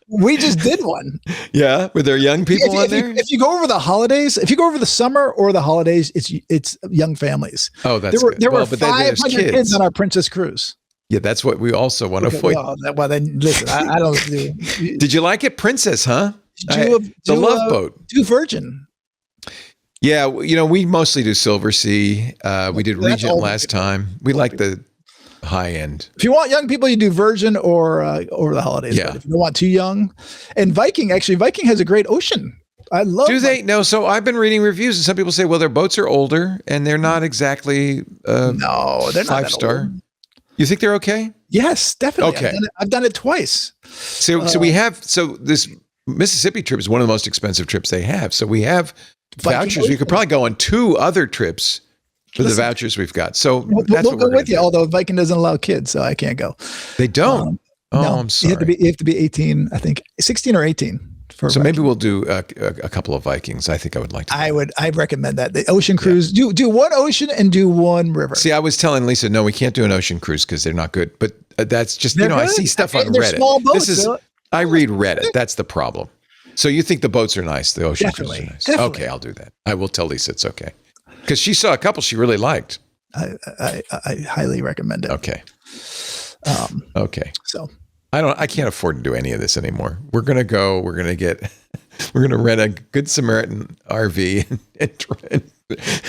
We just did one. Yeah, were there young people on there? If you go over the holidays, if you go over the summer or the holidays, it's young families. Oh, that's there were 500 kids on our Princess Cruise. Yeah, that's what we also want to avoid. Well, then listen, I don't do. Did you like it, Princess? Huh? The Love Boat. Do Virgin. Yeah, we mostly do Silver Sea. We did Regent last time. We like the high end. If you want young people, you do Virgin or the holidays. Yeah. But if you don't want too young, and Viking has a great ocean. I love. Do they? No. So I've been reading reviews, and some people say, well, their boats are older and they're not exactly no, they're not 5-star. You think they're okay? Yes, definitely. Okay, I've done it twice. So this Mississippi trip is one of the most expensive trips they have. So we have vouchers. We could probably go on 2 other trips. For the vouchers we've got. So that's what we're with you. Although Viking doesn't allow kids, so I can't go. They don't? No, I'm sorry. You have to be 18, I think 16 or 18. So maybe we'll do a couple of Vikings. I think I would like to. I'd recommend that. The ocean cruise, do one ocean and do one river. See, I was telling Lisa, no, we can't do an ocean cruise because they're not good. But that's just, I see stuff on Reddit. Small boats, I read Reddit. That's the problem. So you think the boats are nice. The ocean cruises are nice. Definitely. Okay, I'll do that. I will tell Lisa it's okay. Because she saw a couple she really liked. I highly recommend it. Okay. Okay. So I can't afford to do any of this anymore. We're going to go, we're going to rent a Good Samaritan RV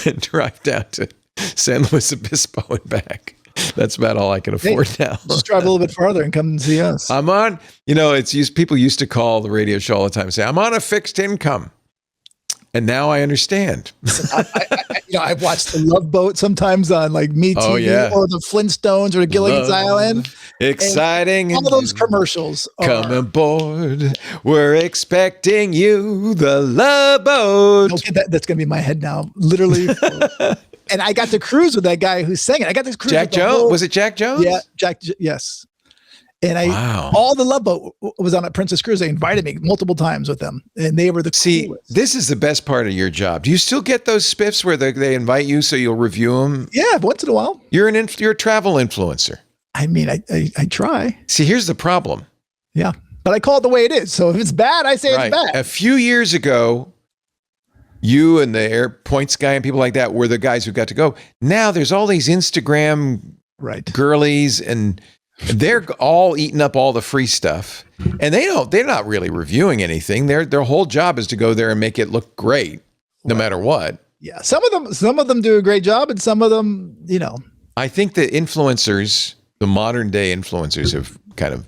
and drive down to San Luis Obispo and back. That's about all I can afford now. Just drive a little bit farther and come and see us. I'm on, people used to call the radio show all the time and say, I'm on a fixed income. And now I understand. I've watched the Love Boat sometimes on like MeTV or the Flintstones or the Gilligan's Island. Exciting. All of those commercials. Come aboard. We're expecting you, the Love Boat. Okay, that's going to be in my head now, literally. And I got to cruise with that guy who sang it. I got this cruise. Jack Jones? Was it Jack Jones? Yeah, yes. And all the Love Boat was on a Princess Cruise. They invited me multiple times with them, and they were the coolest. This is the best part of your job. Do you still get those spiffs where they invite you so you'll review them? Yeah, once in a while. You're a travel influencer. I mean, I try. See, here's the problem. Yeah, but I call it the way it is. So if it's bad, I say it's bad. A few years ago, you and the Air Points guy and people like that were the guys who got to go. Now there's all these Instagram girlies and they're all eating up all the free stuff, and they're not really reviewing anything. Their whole job is to go there and make it look great, no matter what. Yeah, some of them do a great job, and some of them, I think the influencers, the modern day influencers, have kind of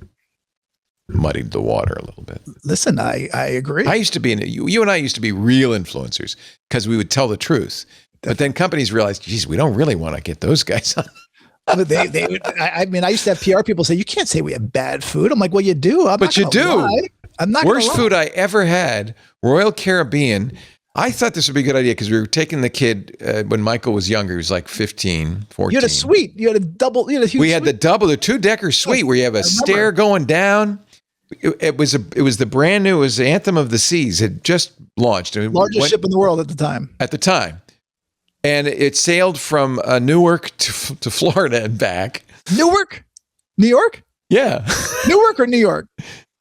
muddied the water a little bit. Listen, I agree. I used to be you and I used to be real influencers because we would tell the truth, but then companies realized, geez, we don't really want to get those guys on. But they would, I used to have PR people say, you can't say we have bad food. I'm like, well, you do. But you do. Lie. I'm not Worst food I ever had, Royal Caribbean. I thought this would be a good idea because we were taking the kid when Michael was younger. He was like 15, 14. You had a suite. You had a double. You had a huge We had the 2-decker suite where you have a stair going down. It was the brand new. It was the Anthem of the Seas. It just launched. Largest ship in the world at the time. And it sailed from Newark to Florida and back. Newark? New York? Yeah. Newark or New York?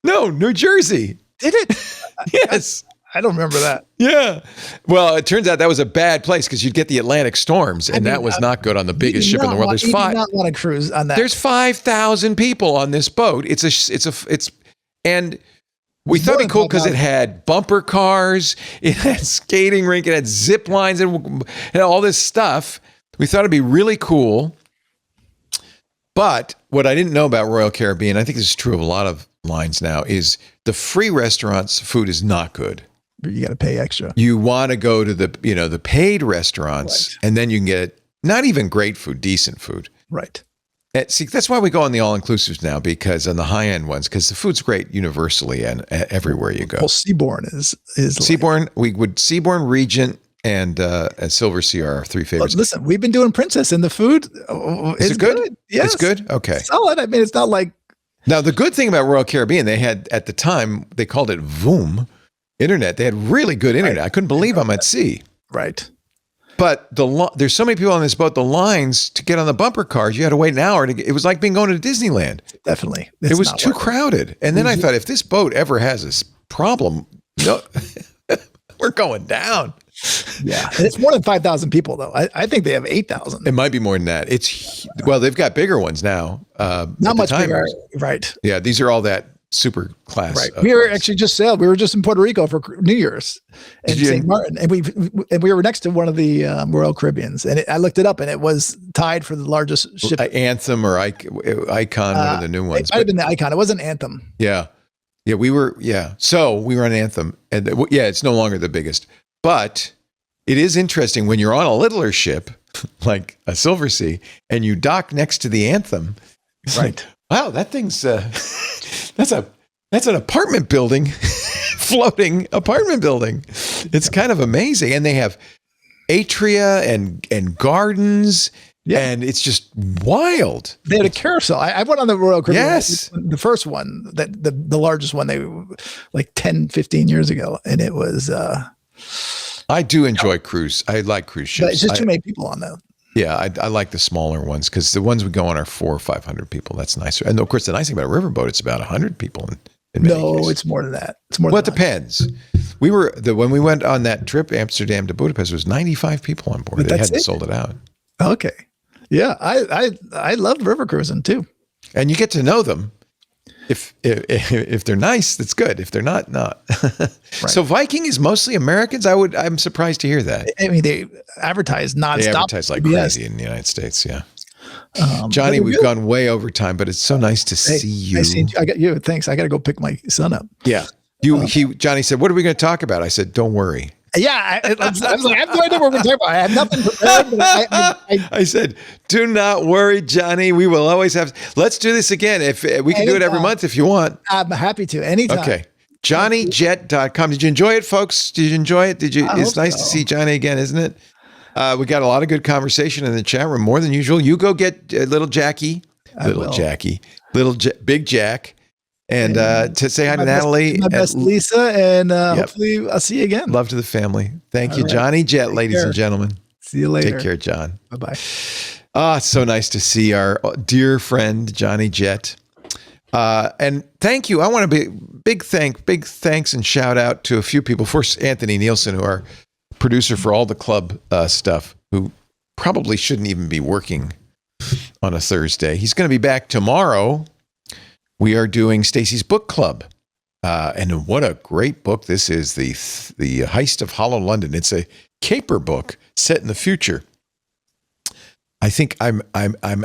No, New Jersey. Did it? Yes. I don't remember that. Yeah. Well, it turns out that was a bad place because you'd get the Atlantic storms, and that was not good on the biggest ship in the world. You do not want to cruise on that. There's 5,000 people on this boat. And we thought it'd be cool because it had bumper cars, it had skating rink, it had zip lines, and all this stuff. We thought it'd be really cool. But what I didn't know about Royal Caribbean, I think this is true of a lot of lines now, is the free restaurants food is not good. You got to pay extra. You want to go to the paid restaurants, and then you can get not even great food, decent food. Right. See, that's why we go on the all-inclusives now, because on the high-end ones, because the food's great universally and everywhere you go. Well, Seabourn is Seabourn. We would Seabourn, Regent, and Silver Sea are our three favorites. Listen, we've been doing Princess, and the food is it good? Yes. It's good. Okay, solid. I mean, it's not like. Now the good thing about Royal Caribbean, they had at the time they called it VOOM internet. They had really good internet. Right. I couldn't believe I'm at sea. Right. But there's so many people on this boat. The lines to get on the bumper cars, you had to wait an hour. It was like going to Disneyland. Definitely, it was too crowded. And then I thought, if this boat ever has this problem, no, we're going down. Yeah, and it's more than 5,000 people, though. I think they have 8,000. It might be more than that. They've got bigger ones now. Not much bigger, right? Yeah, these are all that super class. Right. We were actually just sailed. We were just in Puerto Rico for New Year's in St. Martin, and we were next to one of the Royal Caribbeans, and I looked it up, and it was tied for the largest ship. Anthem or Icon, one of the new ones. It might have been the Icon. It wasn't Anthem. Yeah, we were. Yeah, so we were on Anthem, and it's no longer the biggest, but it is interesting when you're on a littler ship like a Silver Sea, and you dock next to the Anthem. Right. Wow, that thing's that's an apartment building, floating apartment building. It's kind of amazing, and they have atria and gardens, and it's just wild. They had a carousel. I went on the Royal Caribbean. Yes, the first one, the largest one, they like 10, 15 years ago, and it was. I do enjoy cruise. I like cruise ships. But it's just too many people on them. Yeah, I like the smaller ones because the ones we go on are 400 or 500 people. That's nicer. And of course, the nice thing about a riverboat, it's about 100 people. In many cases. It's more than that. It's more. Well, it depends. We were when we went on that trip, Amsterdam to Budapest, there was 95 people on board. They hadn't sold it out. Okay. Yeah, I love river cruising too. And you get to know them. If they're nice, that's good. If they're not. Right. So Viking is mostly Americans. I'm surprised to hear that. I mean, they advertise nonstop. They advertise like crazy in the United States. Yeah. Johnny, we've gone way over time, but it's so nice to see you. I got you. Thanks. I got to go pick my son up. Yeah. Johnny said, "What are we going to talk about?" I said, "Don't worry." Yeah, I was like, I have no idea what we're going to talk about. I have nothing prepared. But I said, "Do not worry, Johnny. We will always have. Let's do this again. If we can do it every month, if you want." I'm happy to. Anytime. Okay. JohnnyJet.com. Did you enjoy it, folks? Did you enjoy it? It's nice to see Johnny again, isn't it? We got a lot of good conversation in the chat room, more than usual. You go get little Jackie, Big Jack. And to say hi to Natalie. My best Lisa, and hopefully I'll see you again. Love to the family. Thank you, Johnny Jet, ladies and gentlemen. See you later. Take care, John. Bye-bye. It's so nice to see our dear friend, Johnny Jet. And thank you. I want to be big thanks and shout out to a few people. First, Anthony Nielsen, who are producer for all the club stuff, who probably shouldn't even be working on a Thursday. He's going to be back tomorrow. We are doing Stacy's book club. And what a great book this is, the Heist of Hollow London. It's a caper book set in the future. I think I'm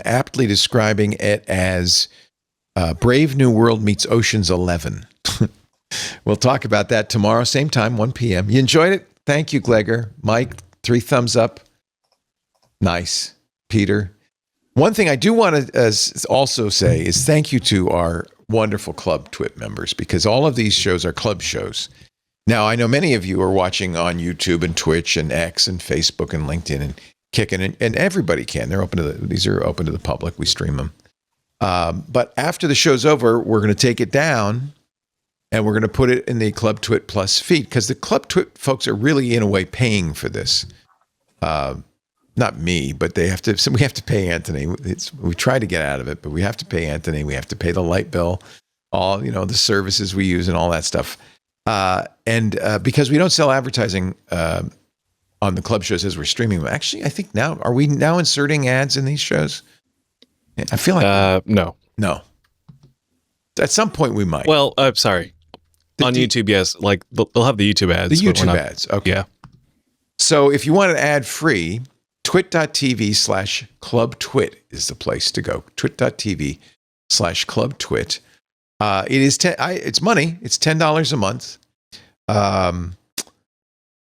aptly describing it as Brave New World meets Ocean's 11. We'll talk about that tomorrow, same time, 1 p.m. You enjoyed it? Thank you, Glegor. Mike, 3 thumbs up. Nice. Peter. One thing I do want to also say is thank you to our wonderful Club TWiT members, because all of these shows are club shows. Now, I know many of you are watching on YouTube and Twitch and X and Facebook and LinkedIn and Kicking, and everybody can. These are open to the public. We stream them. But after the show's over, we're going to take it down and we're going to put it in the Club TWiT Plus feed, because the Club TWiT folks are really, in a way, paying for this. Not me, but we have to pay Anthony. We try to get out of it, but we have to pay Anthony. We have to pay the light bill, all, the services we use and all that stuff. And because we don't sell advertising on the club shows as we're streaming them. Actually, I think are we now inserting ads in these shows? I feel like no. At some point we might. Well, I'm sorry. On YouTube, yes. Like they'll have the YouTube ads. The YouTube ads. Okay. Yeah. So if you want it ad free, twit.tv/Club TWiT is the place to go. Twit.tv/Club TWiT. It is it's money. It's $10 a month.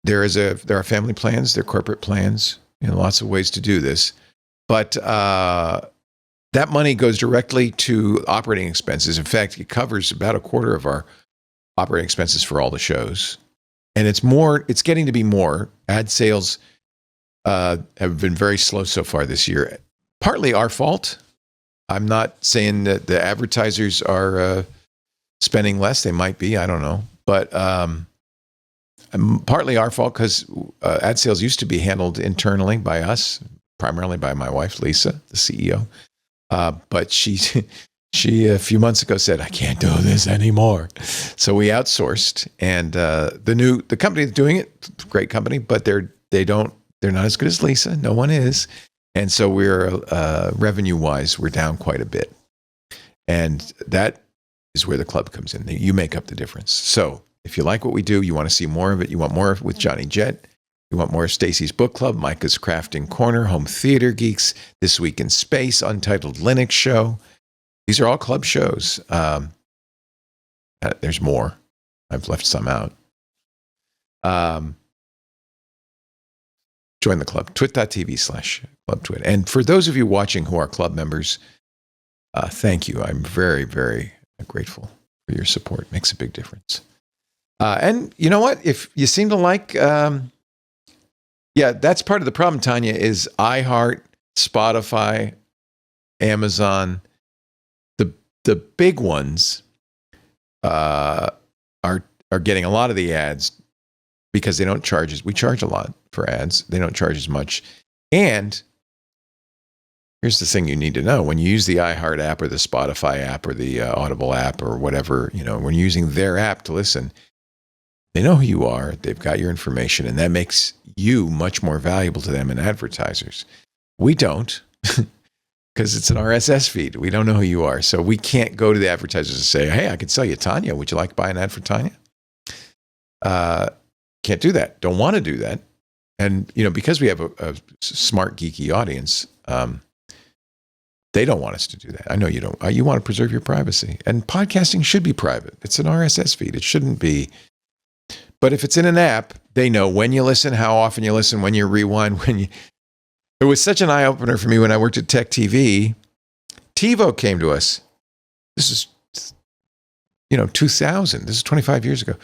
There are family plans, there are corporate plans, lots of ways to do this. But that money goes directly to operating expenses. In fact, it covers about a quarter of our operating expenses for all the shows. And it's getting to be more. Ad sales have been very slow so far this year. Partly our fault. I'm not saying that the advertisers are spending less. They might be. I don't know. But partly our fault because ad sales used to be handled internally by us, primarily by my wife, Lisa, the CEO. But she a few months ago said, I can't do this anymore. So we outsourced, and the company that's doing it, great company, but they're not as good as Lisa. No one is. And so we're revenue wise, we're down quite a bit. And that is where the club comes in. You make up the difference. So if you like what we do, you want to see more of it, you want more with Johnny Jet, you want more of Stacy's Book Club, Micah's Crafting Corner, Home Theater Geeks, This Week in Space, Untitled Linux Show. These are all club shows. There's more. I've left some out. Join the club, twit.tv/Club TWiT. And for those of you watching who are club members, thank you. I'm very, very grateful for your support. It makes a big difference. And you know what? If you seem to like, that's part of the problem, Tanya, is iHeart, Spotify, Amazon, the big ones are getting a lot of the ads because they don't charge us. We charge a lot for ads. They don't charge as much. And here's the thing you need to know. When you use the iHeart app or the Spotify app or the Audible app or whatever, when you're using their app to listen, they know who you are. They've got your information, and that makes you much more valuable to them and advertisers. We don't, because it's an RSS feed. We don't know who you are. So we can't go to the advertisers and say, hey, I could sell you Tanya. Would you like to buy an ad for Tanya? Can't do that. Don't want to do that. And, because we have a smart, geeky audience, they don't want us to do that. I know you don't. You want to preserve your privacy. And podcasting should be private. It's an RSS feed. It shouldn't be. But if it's in an app, they know when you listen, how often you listen, when you rewind, It was such an eye-opener for me when I worked at Tech TV. TiVo came to us. This is, 2000. This is 25 years ago.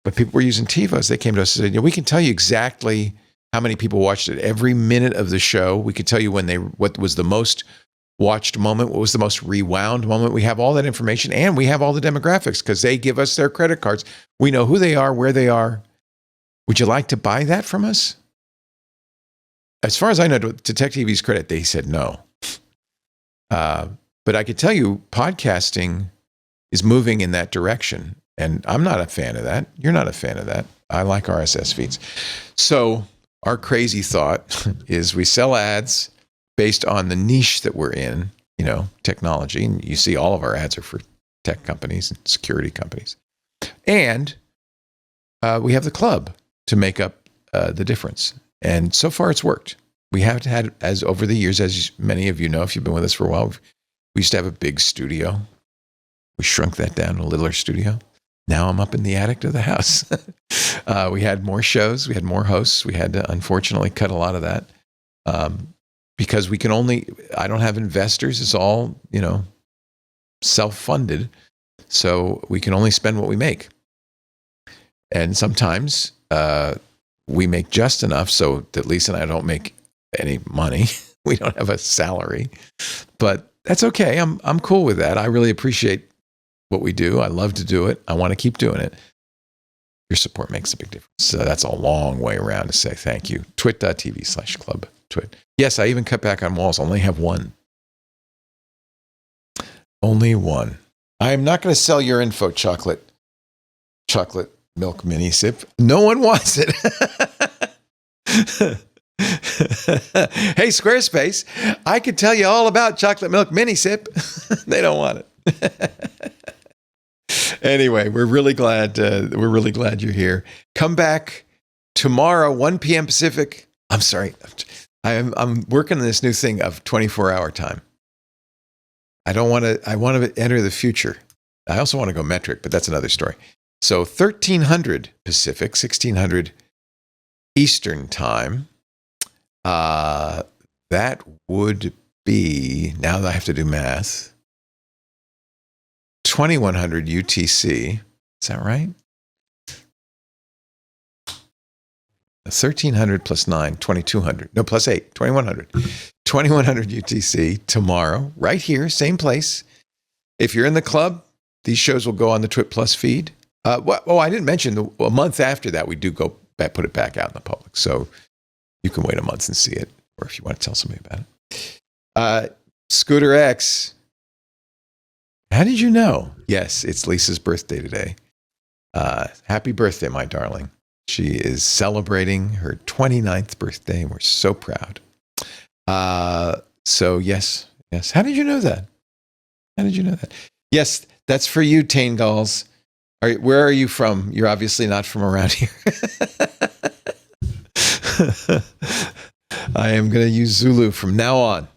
But people were using TiVos. They came to us and said, we can tell you exactly how many people watched it. Every minute of the show, we could tell you what was the most watched moment, what was the most rewound moment. We have all that information, and we have all the demographics because they give us their credit cards. We know who they are, where they are. Would you like to buy that from us? As far as I know, to Tech TV's credit, they said no. But I could tell you, podcasting is moving in that direction. And I'm not a fan of that. You're not a fan of that. I like RSS feeds. So our crazy thought is we sell ads based on the niche that we're in, technology. And you see all of our ads are for tech companies and security companies. And we have the club to make up the difference. And so far it's worked. We haven't had, as over the years, as many of you know, if you've been with us for a while, we used to have a big studio. We shrunk that down to a littler studio. Now I'm up in the attic of the house. We had more shows. We had more hosts. We had to, unfortunately, cut a lot of that because I don't have investors. It's all, self-funded. So we can only spend what we make. And sometimes we make just enough so that Lisa and I don't make any money. We don't have a salary. But that's okay. I'm cool with that. I really appreciate what we do. I love to do it. I want to keep doing it. Your support makes a big difference. So that's a long way around to say thank you. Twit.tv/Club TWiT. Yes, I even cut back on walls. I only have one. Only one. I am not going to sell your info, chocolate milk mini sip. No one wants it. Hey, Squarespace, I could tell you all about chocolate milk mini sip. They don't want it. Anyway, we're really glad you're here. Come back tomorrow, 1 p.m. Pacific. I'm sorry. I'm working on this new thing of 24-hour time. I want to enter the future. I also want to go metric, but that's another story. So 1300 Pacific, 1600 Eastern time. That would be, now that I have to do math, 2100 UTC. Is that right? 1300 plus 9, 2200. No, plus 8, 2100. 2100 UTC tomorrow, right here, same place. If you're in the club, these shows will go on the TWiT Plus feed. I didn't mention a month after that, we do go back, put it back out in the public. So you can wait a month and see it, or if you want to tell somebody about it. Scooter X. How did you know? Yes, it's Lisa's birthday today. Happy birthday, my darling. She is celebrating her 29th birthday, and we're so proud. So yes. How did you know that? Yes, that's for you, Taingals. Where are you from? You're obviously not from around here. I am going to use Zulu from now on.